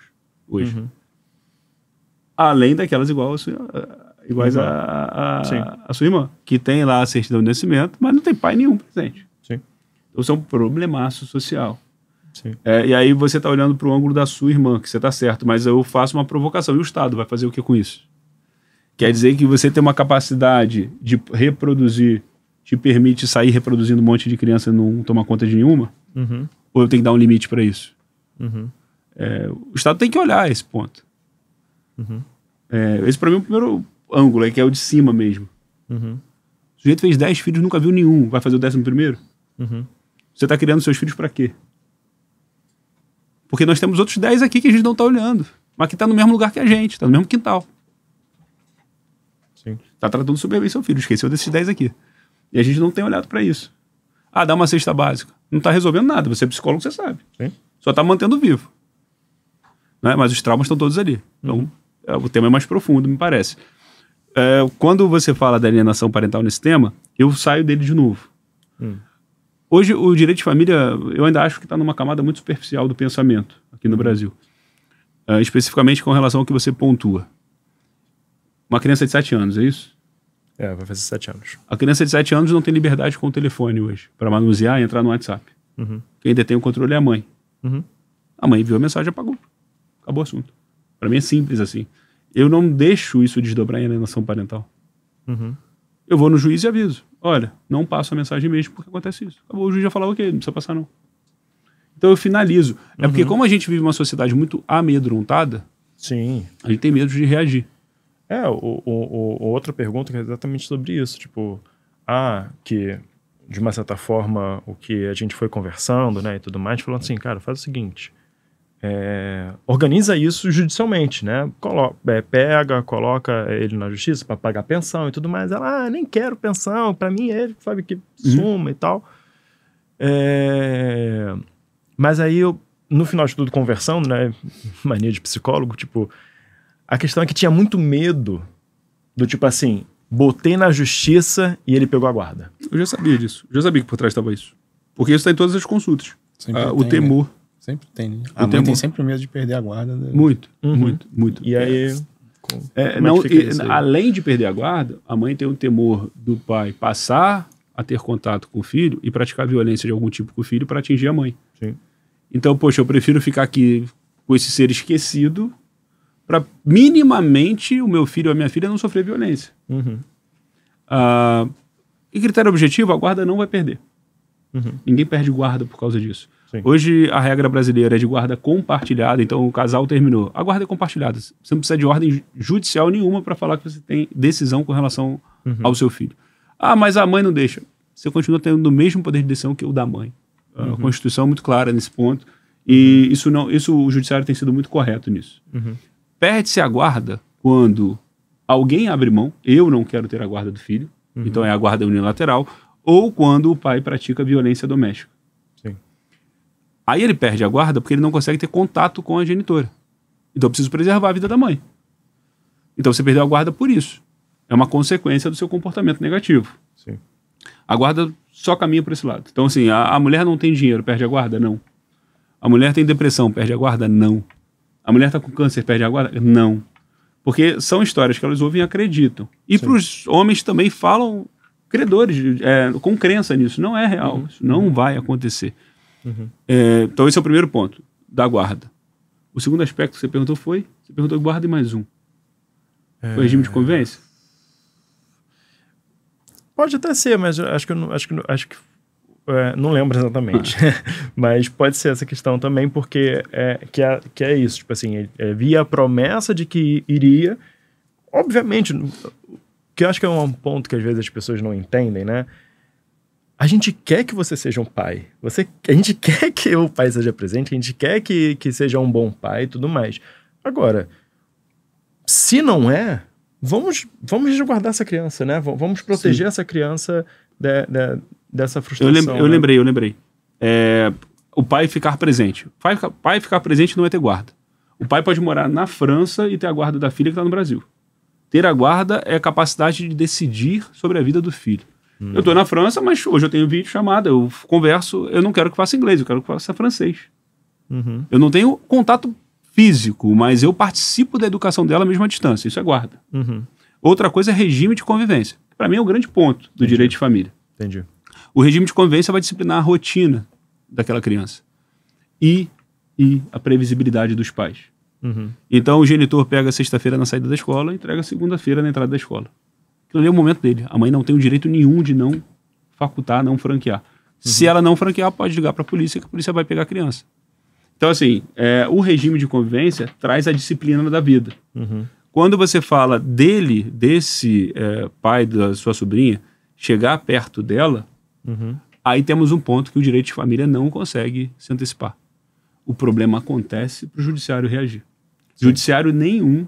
hoje. Além daquelas iguais a sua irmã, que tem lá a certidão de nascimento, mas não tem pai nenhum presente. Sim. Então, isso é um problemaço social. Sim. E aí você está olhando para o ângulo da sua irmã, que você está certo, mas eu faço uma provocação. E o Estado vai fazer o que com isso? Quer dizer que você tem uma capacidade de reproduzir, te permite sair reproduzindo um monte de criança e não tomar conta de nenhuma? Ou eu tenho que dar um limite para isso? O Estado tem que olhar esse ponto. Esse para mim é o primeiro ângulo, que é o de cima mesmo. O sujeito fez 10 filhos, nunca viu nenhum. Vai fazer o 11º? Você está criando seus filhos para quê? Porque nós temos outros 10 aqui que a gente não está olhando. Mas que está no mesmo lugar que a gente, está no mesmo quintal. Está tratando super bem seu filho, esqueceu desses 10 aqui. E a gente não tem olhado para isso. Dá uma cesta básica. Não está resolvendo nada, você é psicólogo, você sabe. Só está mantendo vivo. Né? Mas os traumas estão todos ali. Então, o tema é mais profundo, me parece. Quando você fala da alienação parental nesse tema, eu saio dele de novo. Hoje, o direito de família, eu ainda acho que está numa camada muito superficial do pensamento aqui no Brasil. Especificamente com relação ao que você pontua. Uma criança de 7 anos, é isso? Vai fazer 7 anos. A criança de 7 anos não tem liberdade com o telefone hoje, para manusear e entrar no WhatsApp. Quem detém o controle é a mãe. A mãe viu a mensagem e apagou. Acabou o assunto. Para mim é simples assim. Eu não deixo isso desdobrar em alienação parental. Eu vou no juiz e aviso. Olha, não passo a mensagem mesmo porque acontece isso. Acabou, o juiz já falou, ok, não precisa passar não. Então eu finalizo. É porque como a gente vive uma sociedade muito amedrontada, Sim. A gente tem medo de reagir. Outra pergunta que é exatamente sobre isso. Tipo, que de uma certa forma o que a gente foi conversando, né, e tudo mais, falando assim, cara, faz o seguinte, organiza isso judicialmente, né? Coloca ele na justiça para pagar pensão e tudo mais. Ela, nem quero pensão, para mim ele sabe que suma e tal. Mas aí eu, no final de tudo, conversando, né, mania de psicólogo, tipo, a questão é que tinha muito medo do tipo assim, botei na justiça e ele pegou a guarda. Eu já sabia disso. Eu já sabia que por trás estava isso. Porque isso está em todas as consultas. O temor. Né? Sempre tem, né? A mãe tem sempre medo de perder a guarda. Né? Muito. E aí... além de perder a guarda, a mãe tem um temor do pai passar a ter contato com o filho e praticar violência de algum tipo com o filho para atingir a mãe. Sim. Então, poxa, eu prefiro ficar aqui com esse ser esquecido para minimamente o meu filho ou a minha filha não sofrer violência. E critério objetivo, a guarda não vai perder. Ninguém perde guarda por causa disso. Sim. Hoje a regra brasileira é de guarda compartilhada, então o casal terminou. A guarda é compartilhada. Você não precisa de ordem judicial nenhuma para falar que você tem decisão com relação ao seu filho. Mas a mãe não deixa. Você continua tendo o mesmo poder de decisão que o da mãe. A Constituição é muito clara nesse ponto. E isso o judiciário tem sido muito correto nisso. Perde-se a guarda quando alguém abre mão, eu não quero ter a guarda do filho, então é a guarda unilateral, ou quando o pai pratica violência doméstica. Sim. Aí ele perde a guarda porque ele não consegue ter contato com a genitora. Então eu preciso preservar a vida da mãe. Então você perdeu a guarda por isso. É uma consequência do seu comportamento negativo. Sim. A guarda só caminha por esse lado. Então assim, a mulher não tem dinheiro, perde a guarda? Não. A mulher tem depressão, perde a guarda? Não. A mulher está com câncer, perde a guarda? Não. Porque são histórias que elas ouvem e acreditam. E para os homens também falam credores, com crença nisso. Não é real, isso não vai acontecer. Então esse é o primeiro ponto, da guarda. O segundo aspecto que você perguntou você perguntou guarda e mais um. O regime de convivência? Pode até ser, mas acho que não lembro exatamente. Mas pode ser essa questão também, porque que é isso. Tipo assim, via a promessa de que iria... Obviamente, que eu acho que é um ponto que às vezes as pessoas não entendem, né? A gente quer que você seja um pai. A gente quer que o pai seja presente, a gente quer que seja um bom pai e tudo mais. Agora, se não vamos resguardar essa criança, né? Vamos proteger essa criança dessa frustração. Eu lembrei. O pai ficar presente. Pai ficar presente não é ter guarda. O pai pode morar na França e ter a guarda da filha que está no Brasil. Ter a guarda é a capacidade de decidir sobre a vida do filho. Eu estou na França, mas hoje eu tenho vídeo chamada, eu converso, eu não quero que faça inglês, eu quero que faça francês. Eu não tenho contato físico, mas eu participo da educação dela mesmo à distância. Isso é guarda. Outra coisa é regime de convivência. Para mim é o grande ponto do direito de família. Entendi. O regime de convivência vai disciplinar a rotina daquela criança. E a previsibilidade dos pais. Então o genitor pega sexta-feira na saída da escola e entrega segunda-feira na entrada da escola. Aquilo ali é o momento dele. A mãe não tem o direito nenhum de não facultar, não franquear. Se ela não franquear, pode ligar para a polícia, que a polícia vai pegar a criança. Então, assim, o regime de convivência traz a disciplina da vida. Quando você fala desse pai da sua sobrinha, chegar perto dela, aí temos um ponto que o direito de família não consegue se antecipar. O problema acontece para o judiciário reagir. Judiciário nenhum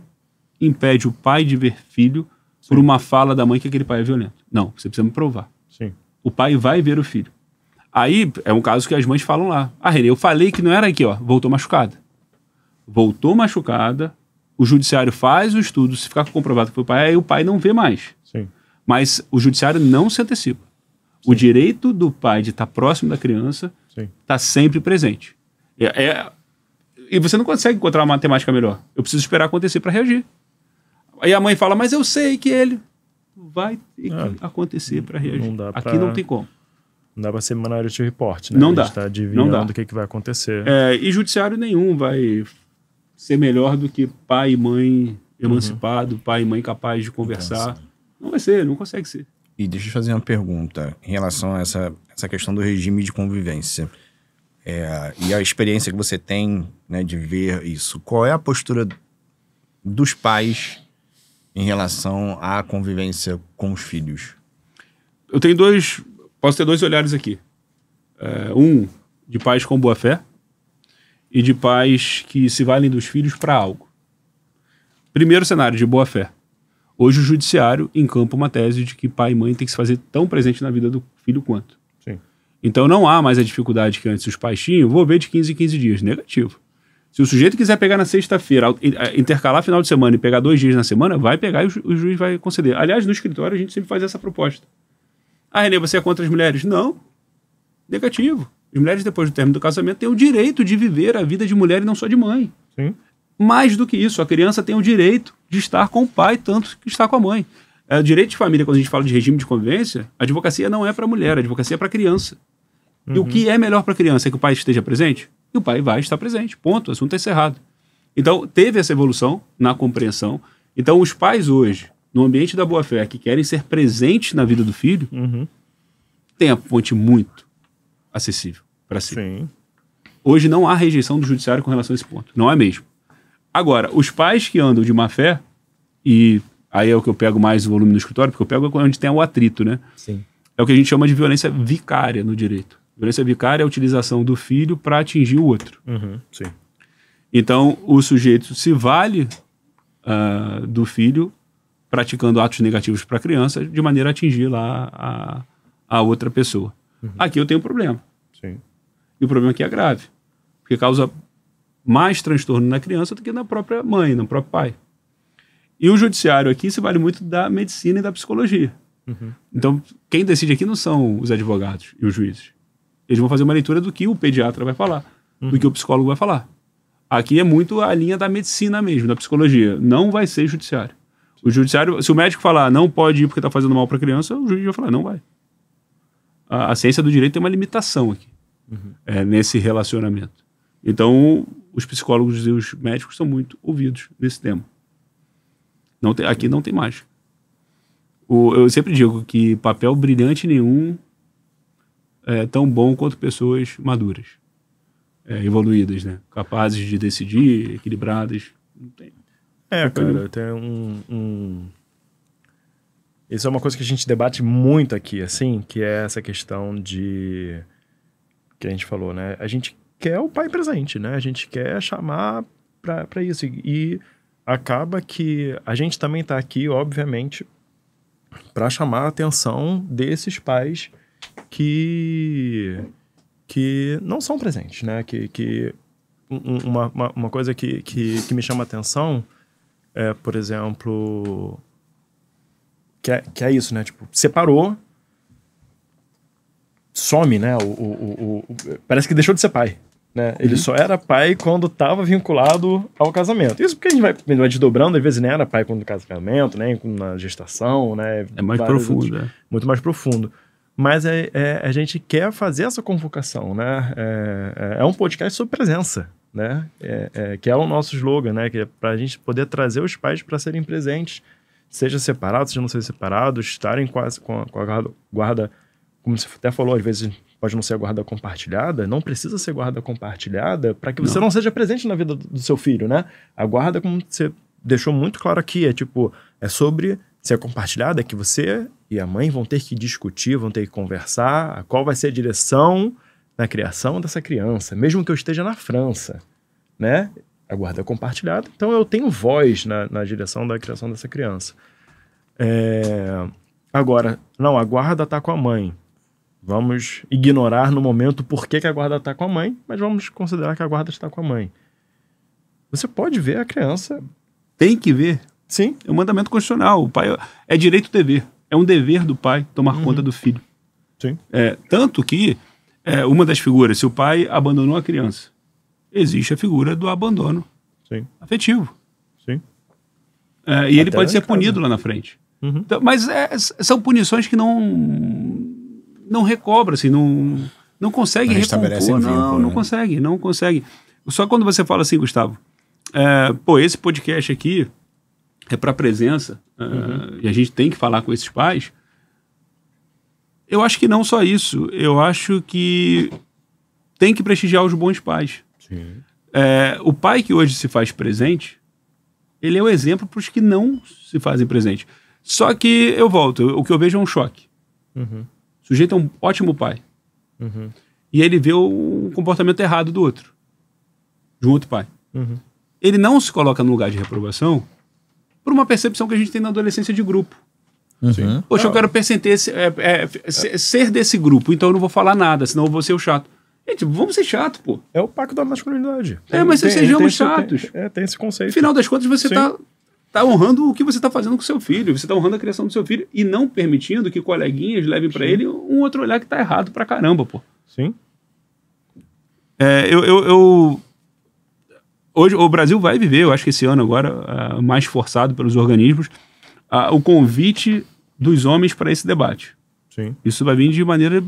impede o pai de ver filho por uma fala da mãe que aquele pai é violento. Não, você precisa me provar. O pai vai ver o filho. Aí é um caso que as mães falam lá. Renê, eu falei que não era aqui, ó. Voltou machucada. Voltou machucada, o judiciário faz o estudo, se ficar comprovado que foi o pai, aí o pai não vê mais. Mas o judiciário não se antecipa. O direito do pai de estar próximo da criança está sempre presente. E você não consegue encontrar uma matemática melhor. Eu preciso esperar acontecer para reagir. Aí a mãe fala, mas eu sei que ele vai ter que acontecer para reagir. Aqui não tem como. Não dá para ser Minority Report, né? Não dá. Está adivinhando o que vai acontecer. E judiciário nenhum vai ser melhor do que pai e mãe emancipado, pai e mãe capaz de conversar. Não vai ser, não consegue ser. E deixa eu fazer uma pergunta em relação a essa questão do regime de convivência. E a experiência que você tem, né, de ver isso. Qual é a postura dos pais em relação à convivência com os filhos? Eu tenho posso ter dois olhares aqui. Um de pais com boa fé e de pais que se valem dos filhos para algo. Primeiro cenário, de boa fé. Hoje o judiciário encampa uma tese de que pai e mãe tem que se fazer tão presente na vida do filho quanto. Então não há mais a dificuldade que antes os pais tinham, vou ver de 15 em 15 dias. Negativo. Se o sujeito quiser pegar na sexta-feira, intercalar final de semana e pegar 2 dias na semana, vai pegar e o juiz vai conceder. Aliás, no escritório a gente sempre faz essa proposta. Renê, você é contra as mulheres? Não. Negativo. As mulheres, depois do término do casamento, têm o direito de viver a vida de mulher e não só de mãe. Mais do que isso, a criança tem o direito de estar com o pai, tanto que está com a mãe. O direito de família, quando a gente fala de regime de convivência, a advocacia não é para a mulher, a advocacia é para a criança. E o que é melhor para a criança? É que o pai esteja presente? E o pai vai estar presente. Ponto. O assunto é encerrado. Então, teve essa evolução na compreensão. Então, os pais hoje, no ambiente da boa-fé, que querem ser presentes na vida do filho, tem a fonte muito acessível para si. Hoje não há rejeição do judiciário com relação a esse ponto. Não é mesmo. Agora, os pais que andam de má fé, e aí é o que eu pego mais o volume no escritório, porque eu pego onde tem o atrito, né? É o que a gente chama de violência vicária no direito. Violência vicária é a utilização do filho para atingir o outro. Então, o sujeito se vale do filho praticando atos negativos para a criança de maneira a atingir lá a outra pessoa. Aqui eu tenho um problema. E o problema aqui é grave. Porque causa mais transtorno na criança do que na própria mãe, no próprio pai. E o judiciário aqui se vale muito da medicina e da psicologia. Então, quem decide aqui não são os advogados e os juízes. Eles vão fazer uma leitura do que o pediatra vai falar, do que o psicólogo vai falar. Aqui é muito a linha da medicina mesmo, da psicologia. Não vai ser judiciário. O judiciário, se o médico falar não pode ir porque está fazendo mal para a criança, o juiz vai falar não vai. A ciência do direito tem uma limitação aqui, nesse relacionamento. Então, os psicólogos e os médicos são muito ouvidos nesse tema. Aqui não tem mágica. Eu sempre digo que papel brilhante nenhum é tão bom quanto pessoas maduras, evoluídas, né? Capazes de decidir, equilibradas. Não tem. Cara, tem Isso é uma coisa que a gente debate muito aqui, assim, que é essa questão de... que a gente falou, né? A gente quer o pai presente, né? A gente quer chamar pra isso. E acaba que a gente também tá aqui, obviamente, para chamar a atenção desses pais que não são presentes, né? Uma coisa que me chama a atenção é, por exemplo, que é isso, né? Tipo, separou, some, né? Parece que deixou de ser pai, né? Ele só era pai quando estava vinculado ao casamento. Isso porque a gente vai desdobrando, às vezes nem era pai quando no casamento, né? Na gestação, né? É mais profundo, outros, muito mais profundo. Mas a gente quer fazer essa convocação, né? É um podcast sobre presença, né? Que é o nosso slogan, né? Que é para a gente poder trazer os pais para serem presentes, seja separados, seja não ser separados, estarem quase com a guarda, como você até falou, às vezes pode não ser a guarda compartilhada, não precisa ser guarda compartilhada para que você não seja presente na vida do seu filho, né? A guarda, como você deixou muito claro aqui, é sobre ser compartilhada, é que você e a mãe vão ter que discutir, vão ter que conversar qual vai ser a direção na criação dessa criança, mesmo que eu esteja na França, né? A guarda é compartilhada, então eu tenho voz na direção da criação dessa criança. Agora, não, a guarda está com a mãe. Vamos ignorar no momento por que a guarda está com a mãe, mas vamos considerar que a guarda está com a mãe. Você pode ver a criança... Tem que ver. Sim. É um mandamento constitucional. O pai é direito e dever. É um dever do pai tomar conta do filho. Sim. Tanto que uma das figuras, se o pai abandonou a criança, existe a figura do abandono afetivo. Sim. E ele pode ser punido lá na frente. Então, mas são punições que não recobra, assim, não consegue recompor. Não consegue. Só quando você fala assim, Gustavo, esse podcast aqui é para presença, e a gente tem que falar com esses pais. Eu acho que não só isso. Eu acho que tem que prestigiar os bons pais. Sim. O pai que hoje se faz presente, ele é o exemplo para os que não se fazem presente. Só que eu volto, o que eu vejo é um choque. O sujeito é um ótimo pai. E ele vê o comportamento errado do outro, de um outro pai. Ele não se coloca no lugar de reprovação por uma percepção que a gente tem na adolescência de grupo. Poxa, eu quero ser desse grupo, então eu não vou falar nada, senão eu vou ser o chato. Gente, vamos ser chato, pô. É o pacto da masculinidade. Mas sejamos chatos. Tem esse conceito. No final das contas, você tá honrando o que você tá fazendo com o seu filho. Você tá honrando a criação do seu filho e não permitindo que coleguinhas levem para ele um outro olhar que tá errado pra caramba, pô. Sim. Hoje o Brasil vai viver, eu acho que esse ano agora, mais forçado pelos organismos, o convite dos homens para esse debate. Sim. Isso vai vir de maneira,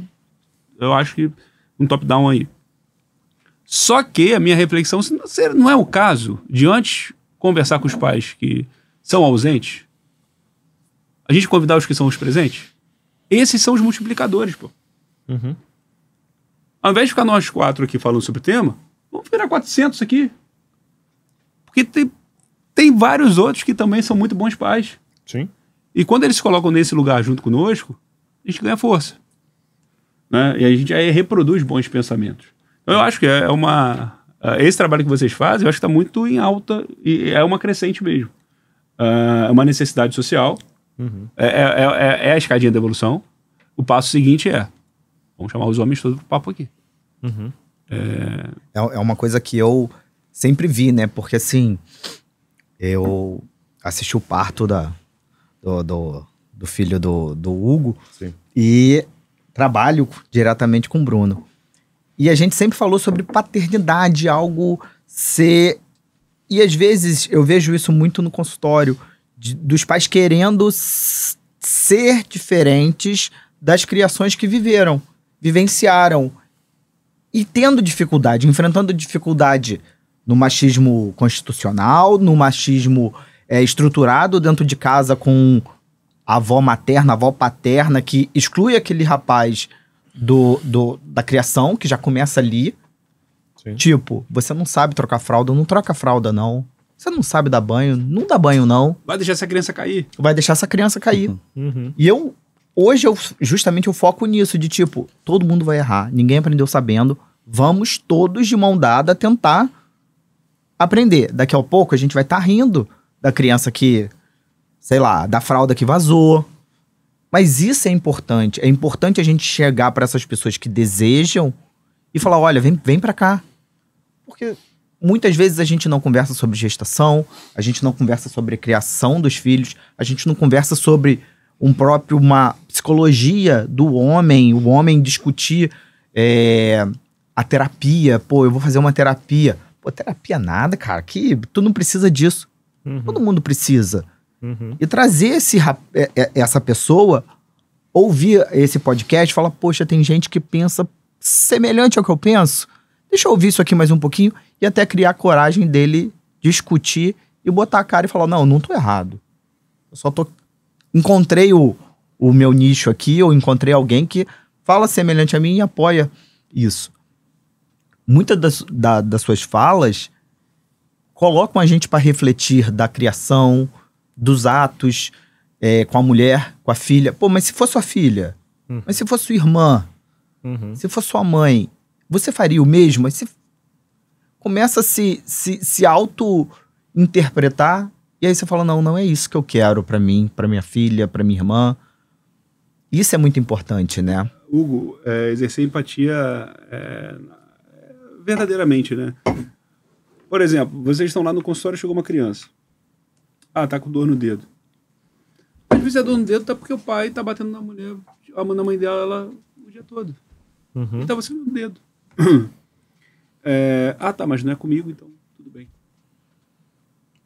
eu acho que um top-down aí. Só que a minha reflexão, não é o caso de antes conversar com os pais que são ausentes, a gente convidar os que são os presentes? Esses são os multiplicadores, pô. Ao invés de ficar nós 4 aqui falando sobre o tema, vamos virar 400 aqui. Porque tem vários outros que também são muito bons pais. Sim. E quando eles se colocam nesse lugar junto conosco, a gente ganha força. Né? E a gente aí reproduz bons pensamentos. Então eu acho que esse trabalho que vocês fazem, eu acho que está muito em alta e é uma crescente mesmo. É uma necessidade social. É a escadinha da evolução. O passo seguinte vamos chamar os homens todos para o papo aqui. É uma coisa que eu sempre vi, né? Porque assim, eu assisti o parto do filho do Hugo. Sim. E trabalho diretamente com o Bruno. E a gente sempre falou sobre paternidade, algo ser... E às vezes eu vejo isso muito no consultório, dos pais querendo ser diferentes das criações que vivenciaram. E tendo dificuldade, enfrentando dificuldade no machismo constitucional, no machismo estruturado dentro de casa com a avó materna, a avó paterna, que exclui aquele rapaz da criação, que já começa ali. Sim. Tipo, você não sabe trocar fralda, não troca fralda, não. Você não sabe dar banho, não dá banho, não. Vai deixar essa criança cair. Vai deixar essa criança cair. E hoje justamente eu foco nisso, de tipo, todo mundo vai errar, ninguém aprendeu sabendo, vamos todos de mão dada tentar aprender. Daqui a pouco a gente vai estar rindo da criança que, sei lá, da fralda que vazou. Mas isso é importante. É importante a gente chegar para essas pessoas que desejam e falar, olha, vem para cá. Porque muitas vezes a gente não conversa sobre gestação, a gente não conversa sobre a criação dos filhos, a gente não conversa sobre uma psicologia do homem, o homem discutir a terapia. Pô, eu vou fazer uma terapia. Pô, terapia nada, cara. Tu não precisa disso. Todo mundo precisa. E trazer essa pessoa, ouvir esse podcast, falar, poxa, tem gente que pensa semelhante ao que eu penso. Deixa eu ouvir isso aqui mais um pouquinho e até criar a coragem dele discutir e botar a cara e falar, não tô errado. Eu só encontrei o meu nicho aqui, ou encontrei alguém que fala semelhante a mim e apoia isso. Muitas das suas falas colocam a gente para refletir da criação, dos atos com a mulher, com a filha. Pô, mas se for sua filha, mas se for sua irmã, se for sua mãe, você faria o mesmo? Mas você começa a se auto-interpretar e aí você fala, não é isso que eu quero pra mim, pra minha filha, pra minha irmã. Isso é muito importante, né? Hugo, exercer empatia verdadeiramente, né? Por exemplo, vocês estão lá no consultório e chegou uma criança. Tá com dor no dedo. Às vezes a dor no dedo tá porque o pai tá batendo na mulher, na mãe dela o dia todo. E tá você no dedo. Mas não é comigo, então tudo bem.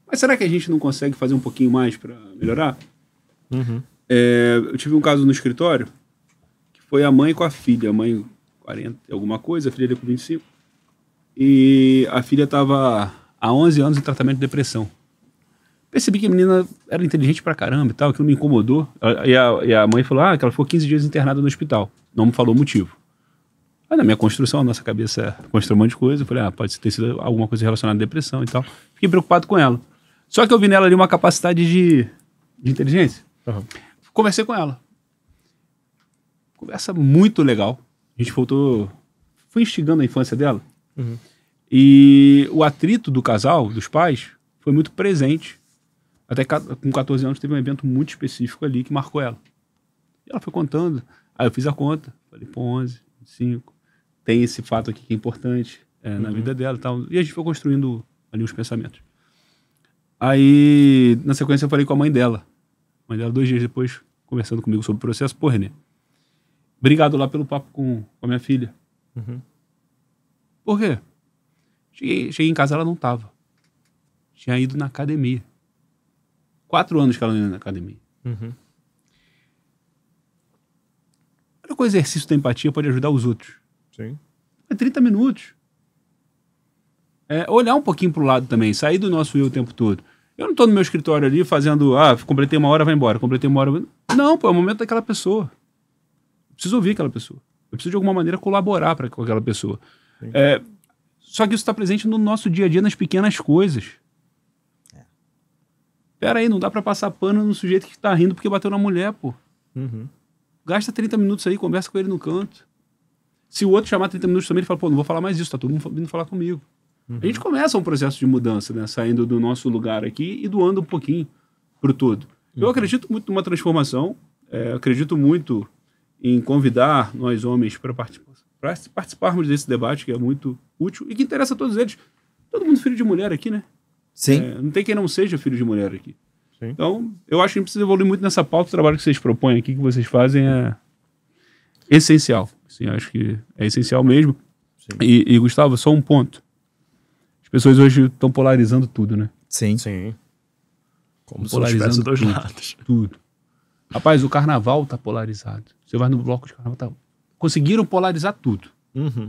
Mas será que a gente não consegue fazer um pouquinho mais para melhorar? Eu tive um caso no escritório que foi a mãe com a filha. A mãe 40 alguma coisa, a filha com 25. E a filha estava há 11 anos em tratamento de depressão. Percebi que a menina era inteligente pra caramba e tal, aquilo me incomodou. E a mãe falou que ela ficou 15 dias internada no hospital. Não me falou o motivo. Aí na minha construção, a nossa cabeça construiu um monte de coisa. Eu falei, pode ter sido alguma coisa relacionada à depressão e tal. Fiquei preocupado com ela. Só que eu vi nela ali uma capacidade de inteligência. Conversei com ela. Conversa muito legal. A gente fui instigando a infância dela. E o atrito do casal, dos pais, foi muito presente. Até com 14 anos teve um evento muito específico ali que marcou ela. E ela foi contando. Aí eu fiz a conta. Falei, 11, 25. Tem esse fato aqui que é importante na vida dela e tal. E a gente foi construindo ali os pensamentos. Aí, na sequência, eu falei com a mãe dela. A mãe dela, 2 dias depois, conversando comigo sobre o processo. Pô, Renê, obrigado lá pelo papo com a minha filha. Por quê? Cheguei em casa, ela não tava. Tinha ido na academia. 4 anos que ela não ia na academia. Olha que o exercício da empatia pode ajudar os outros. Sim. 30 minutos. Olhar um pouquinho pro lado também, sair do nosso eu o tempo todo. Eu não tô no meu escritório ali fazendo, completei 1 hora, vai embora, completei 1 hora. Não, pô, é o momento daquela pessoa. Eu preciso ouvir aquela pessoa. Eu preciso de alguma maneira colaborar com aquela pessoa. Só que isso está presente no nosso dia a dia, nas pequenas coisas. Pera aí, não dá pra passar pano no sujeito que tá rindo porque bateu na mulher, pô. Gasta 30 minutos aí, conversa com ele no canto. Se o outro chamar 30 minutos também, ele fala, pô, não vou falar mais isso, tá todo mundo vindo falar comigo. A gente começa um processo de mudança, né? Saindo do nosso lugar aqui e doando um pouquinho pro todo. Eu acredito muito numa transformação, acredito muito em convidar nós homens para participarmos desse debate, que é muito útil e que interessa a todos eles. Todo mundo filho de mulher aqui, né? Sim. Não tem quem não seja filho de mulher aqui. Sim. Então, eu acho que a gente precisa evoluir muito nessa pauta. O trabalho que vocês propõem aqui, que vocês fazem, é essencial. Assim, acho que é essencial mesmo. E, Gustavo, só um ponto. As pessoas hoje estão polarizando tudo, né? Sim. Como se tivesse dois lados. Tudo. Rapaz, o carnaval tá polarizado. Você vai no bloco de carnaval, conseguiram polarizar tudo.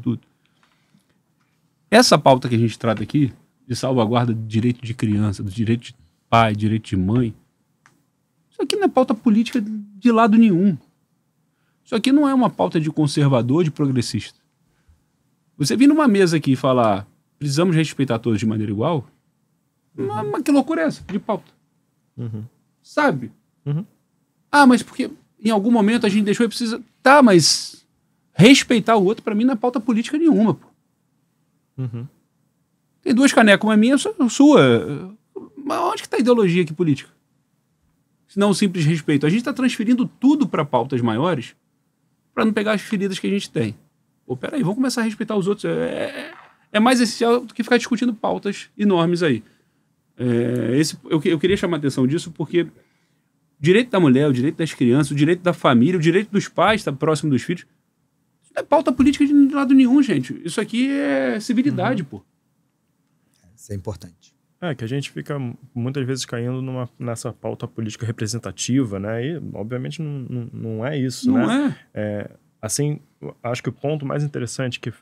Tudo. Essa pauta que a gente trata aqui, de salvaguarda do direito de criança, do direito de pai, direito de mãe, isso aqui não é pauta política de lado nenhum. Isso aqui não é uma pauta de conservador, de progressista. Você vir numa mesa aqui e falar, precisamos respeitar todos de maneira igual, mas que loucura é essa de pauta? Sabe? Mas porque em algum momento a gente deixou e precisa... Tá, mas respeitar o outro pra mim não é pauta política nenhuma, pô. Tem 2 canecas, uma é minha, sua. Mas onde que tá a ideologia aqui política? senão um simples respeito. A gente está transferindo tudo para pautas maiores para não pegar as feridas que a gente tem. Pô, peraí, vamos começar a respeitar os outros. É mais essencial do que ficar discutindo pautas enormes aí. Eu queria chamar a atenção disso porque o direito da mulher, o direito das crianças, o direito da família, o direito dos pais estar próximo dos filhos, isso não é pauta política de lado nenhum, gente. Isso aqui é civilidade, pô. Isso é importante. Que a gente fica muitas vezes caindo nessa pauta política representativa, né? E, obviamente, não é isso, não né? É. Assim, acho que o ponto mais interessante que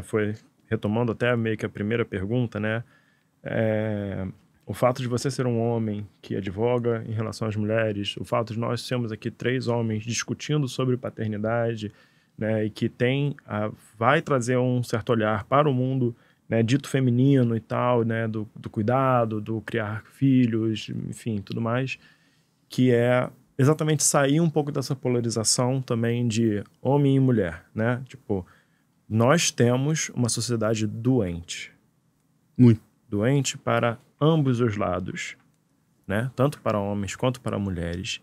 foi retomando até meio que a primeira pergunta, né? O fato de você ser um homem que advoga em relação às mulheres, o fato de nós sermos aqui 3 homens discutindo sobre paternidade, né? E que vai trazer um certo olhar para o mundo, né, dito feminino e tal, né, do cuidado, do criar filhos, enfim, tudo mais, que é exatamente sair um pouco dessa polarização também de homem e mulher, né? Tipo, nós temos uma sociedade doente. Muito. Doente para ambos os lados, né? Tanto para homens quanto para mulheres.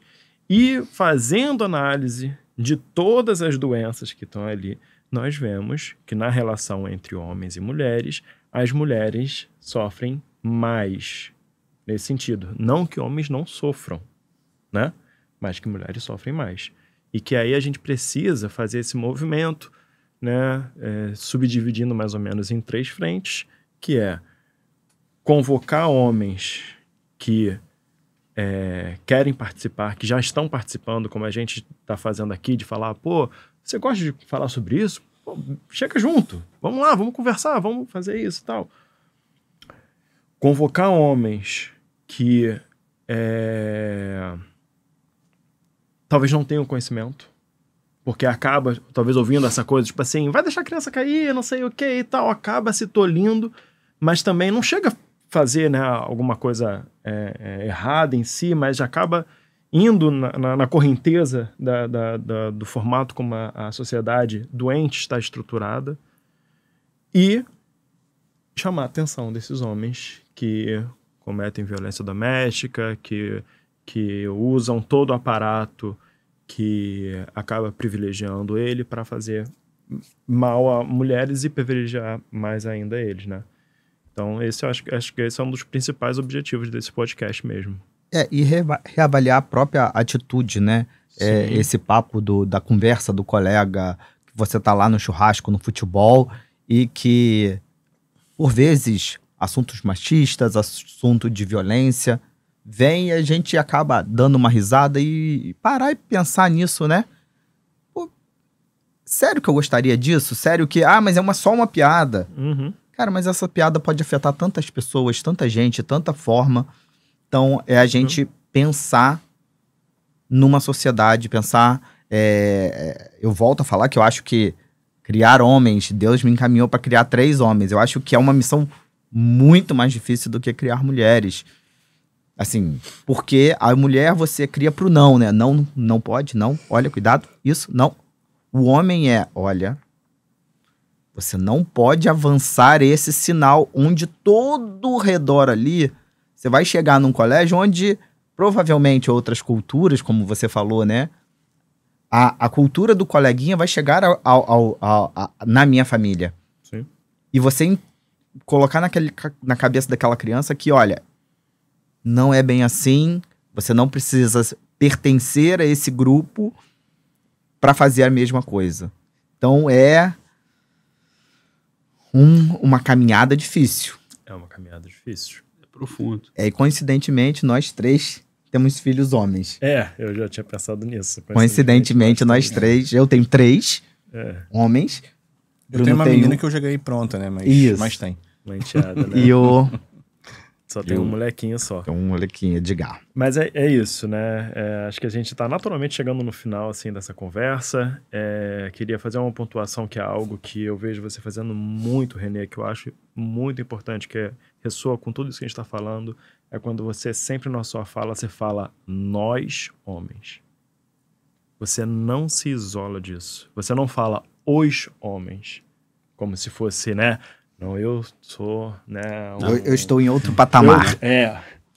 E fazendo análise de todas as doenças que estão ali, nós vemos que na relação entre homens e mulheres, as mulheres sofrem mais nesse sentido. Não que homens não sofram, né? Mas que mulheres sofrem mais. E que aí a gente precisa fazer esse movimento, né? Subdividindo mais ou menos em 3 frentes, que é convocar homens que querem participar, que já estão participando, como a gente está fazendo aqui, de falar, pô, você gosta de falar sobre isso? Pô, chega junto, vamos lá, vamos conversar, vamos fazer isso e tal. Convocar homens que talvez não tenham conhecimento, porque acaba, talvez, ouvindo essa coisa, tipo assim, vai deixar a criança cair, não sei o que e tal, acaba se tolindo, mas também não chega a fazer, né, alguma coisa errada em si, mas já acaba indo na correnteza do formato como a sociedade doente está estruturada, e chamar a atenção desses homens que cometem violência doméstica, que usam todo o aparato que acaba privilegiando ele para fazer mal a mulheres e privilegiar mais ainda eles, né? Então, eu acho que esse é um dos principais objetivos desse podcast mesmo. E reavaliar a própria atitude, né? Esse papo da conversa do colega, que você tá lá no churrasco, no futebol, e que, por vezes, assuntos machistas, assunto de violência, vem e a gente acaba dando uma risada e parar e pensar nisso, né? Pô, sério que eu gostaria disso? Sério que, mas é só uma piada? Uhum. Cara, mas essa piada pode afetar tantas pessoas, tanta gente, tanta forma. Então, é a gente pensar numa sociedade, pensar... eu volto a falar que eu acho que criar homens, Deus me encaminhou para criar 3 homens. Eu acho que é uma missão muito mais difícil do que criar mulheres. Assim, porque a mulher você cria pro não, né? Não pode, não. Olha, cuidado, isso, não. O homem olha... Você não pode avançar esse sinal onde todo o redor ali... Você vai chegar num colégio onde provavelmente outras culturas, como você falou, né? A cultura do coleguinha vai chegar na minha família. Sim. E você colocar na cabeça daquela criança que, olha, não é bem assim, você não precisa pertencer a esse grupo para fazer a mesma coisa. Então uma caminhada difícil. É uma caminhada difícil. É profundo. E coincidentemente, nós 3 temos filhos homens. Eu já tinha pensado nisso. Coincidentemente, nós 3, eu tenho 3 homens. Eu tenho uma menina que eu já ganhei pronta, né? Mas tem. Uma enteada, né? E eu... Só tem um molequinho só. Tem um molequinho, Edgar. Mas é isso, né? Acho que a gente está naturalmente chegando no final, assim, dessa conversa. Queria fazer uma pontuação que é algo que eu vejo você fazendo muito, Renê, que eu acho muito importante, que ressoa com tudo isso que a gente está falando, é quando você sempre na sua fala, você fala nós, homens. Você não se isola disso. Você não fala os homens, como se fosse, né? Não, eu sou, né? Eu estou em outro patamar.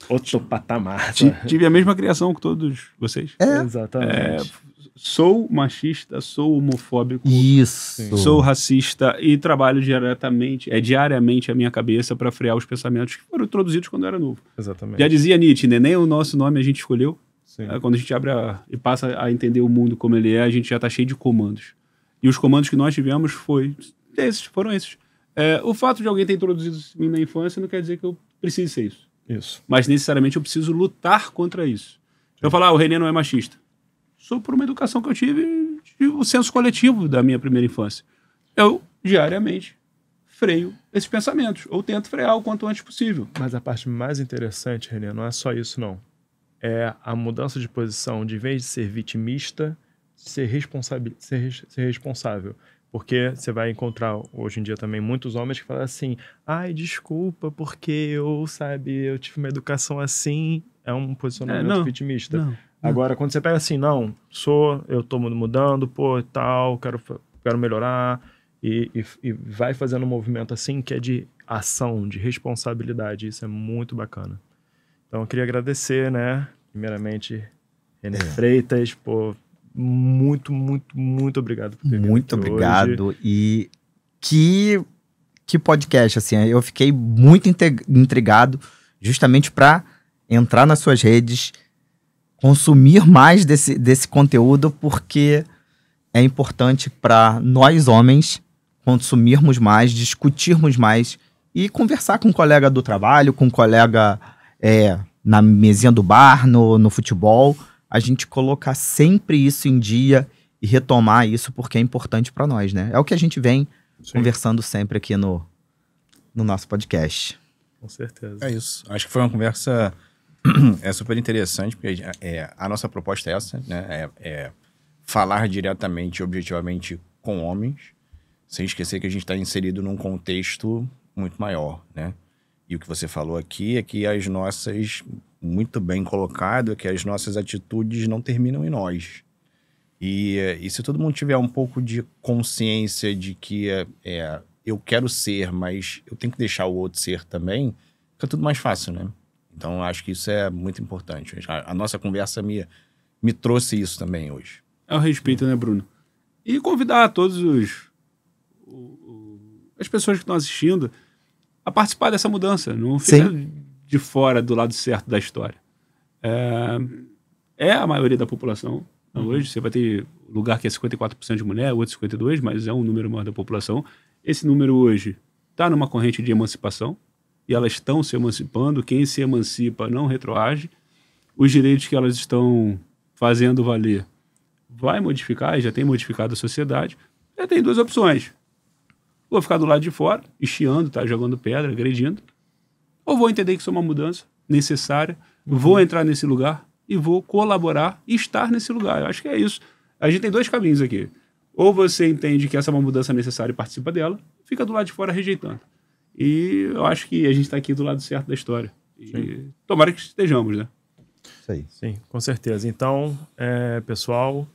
Outro patamar. Tive a mesma criação que todos vocês. Exatamente. Sou machista, sou homofóbico, Isso. sou racista e trabalho diariamente a minha cabeça para frear os pensamentos que foram introduzidos quando eu era novo. Exatamente. Já dizia Nietzsche, né? Nem o nosso nome a gente escolheu. Sim. Quando a gente abre e passa a entender o mundo como ele é, a gente já está cheio de comandos. E os comandos que nós tivemos foram esses. O fato de alguém ter introduzido isso em mim na infância não quer dizer que eu precise ser isso. Isso. Mas necessariamente eu preciso lutar contra isso. Eu falar, o René não é machista. Sou por uma educação que eu tive, o senso coletivo da minha primeira infância. Eu, diariamente, freio esses pensamentos, ou tento frear o quanto antes possível. Mas a parte mais interessante, René, não é só isso, não. É a mudança de posição, de vez de ser vitimista, ser responsável. Porque você vai encontrar, hoje em dia também, muitos homens que falam assim, ai, desculpa, porque eu tive uma educação assim, é um posicionamento vitimista. Não. Agora, quando você pega assim, eu tô mudando, pô, tal, quero melhorar, e vai fazendo um movimento assim, que é de ação, de responsabilidade, isso é muito bacana. Então, eu queria agradecer, né, primeiramente, René Freitas, pô, muito, muito, muito obrigado por ter vindo Muito aqui obrigado. hoje. E que podcast, assim, eu fiquei muito intrigado justamente para entrar nas suas redes, consumir mais desse conteúdo, porque é importante para nós homens consumirmos mais, discutirmos mais e conversar com um colega do trabalho, com um colega na mesinha do bar, no futebol, a gente colocar sempre isso em dia e retomar isso, porque é importante para nós, né? É o que a gente vem conversando sempre aqui no nosso podcast. Com certeza. É isso. Acho que foi uma conversa super interessante, porque a nossa proposta é essa, né? É falar diretamente e objetivamente com homens, sem esquecer que a gente está inserido num contexto muito maior, né? E o que você falou aqui é que muito bem colocado, é que as nossas atitudes não terminam em nós. E se todo mundo tiver um pouco de consciência de que eu quero ser, mas eu tenho que deixar o outro ser também, fica tudo mais fácil, né? Então, acho que isso é muito importante. A nossa conversa me trouxe isso também hoje. É o respeito, né, Bruno? E convidar todos as pessoas que estão assistindo a participar dessa mudança. Não fica de fora do lado certo da história. É a maioria da população. Hoje você vai ter lugar que é 54% de mulher, outro 52%, mas é um número maior da população. Esse número hoje está numa corrente de emancipação e elas estão se emancipando. Quem se emancipa não retroage. Os direitos que elas estão fazendo valer vai modificar, e já tem modificado a sociedade. Já tem duas opções. Vou ficar do lado de fora, chiando, jogando pedra, agredindo. Ou vou entender que isso é uma mudança necessária, vou entrar nesse lugar e vou colaborar e estar nesse lugar. Eu acho que é isso. A gente tem dois caminhos aqui. Ou você entende que essa é uma mudança necessária e participa dela, fica do lado de fora rejeitando. E eu acho que a gente está aqui do lado certo da história. E tomara que estejamos, né? Isso aí. Sim, com certeza. Então, pessoal,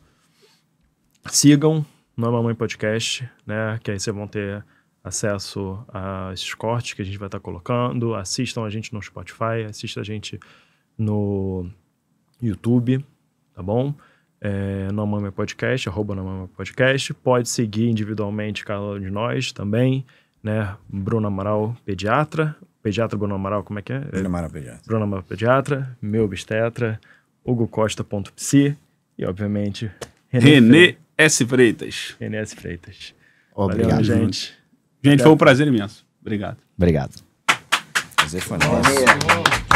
sigam no Mamãe Podcast, né? Que aí vocês vão ter acesso a esses cortes que a gente vai estar colocando. Assistam a gente no Spotify, assistam a gente no YouTube, tá bom? No Mamãe Podcast, @NoMamãePodcast. Pode seguir individualmente cada um de nós também, né? Bruno Amaral, pediatra. Pediatra Bruno Amaral, como é que é? Bruno Amaral, pediatra. Bruno Amaral, pediatra. Meu obstetra. HugoCosta.psi. E, obviamente, René S. Freitas. René S. Freitas. Obrigado, Valeu, gente. Gente, foi um prazer imenso. Obrigado. Obrigado. Prazer foi nosso.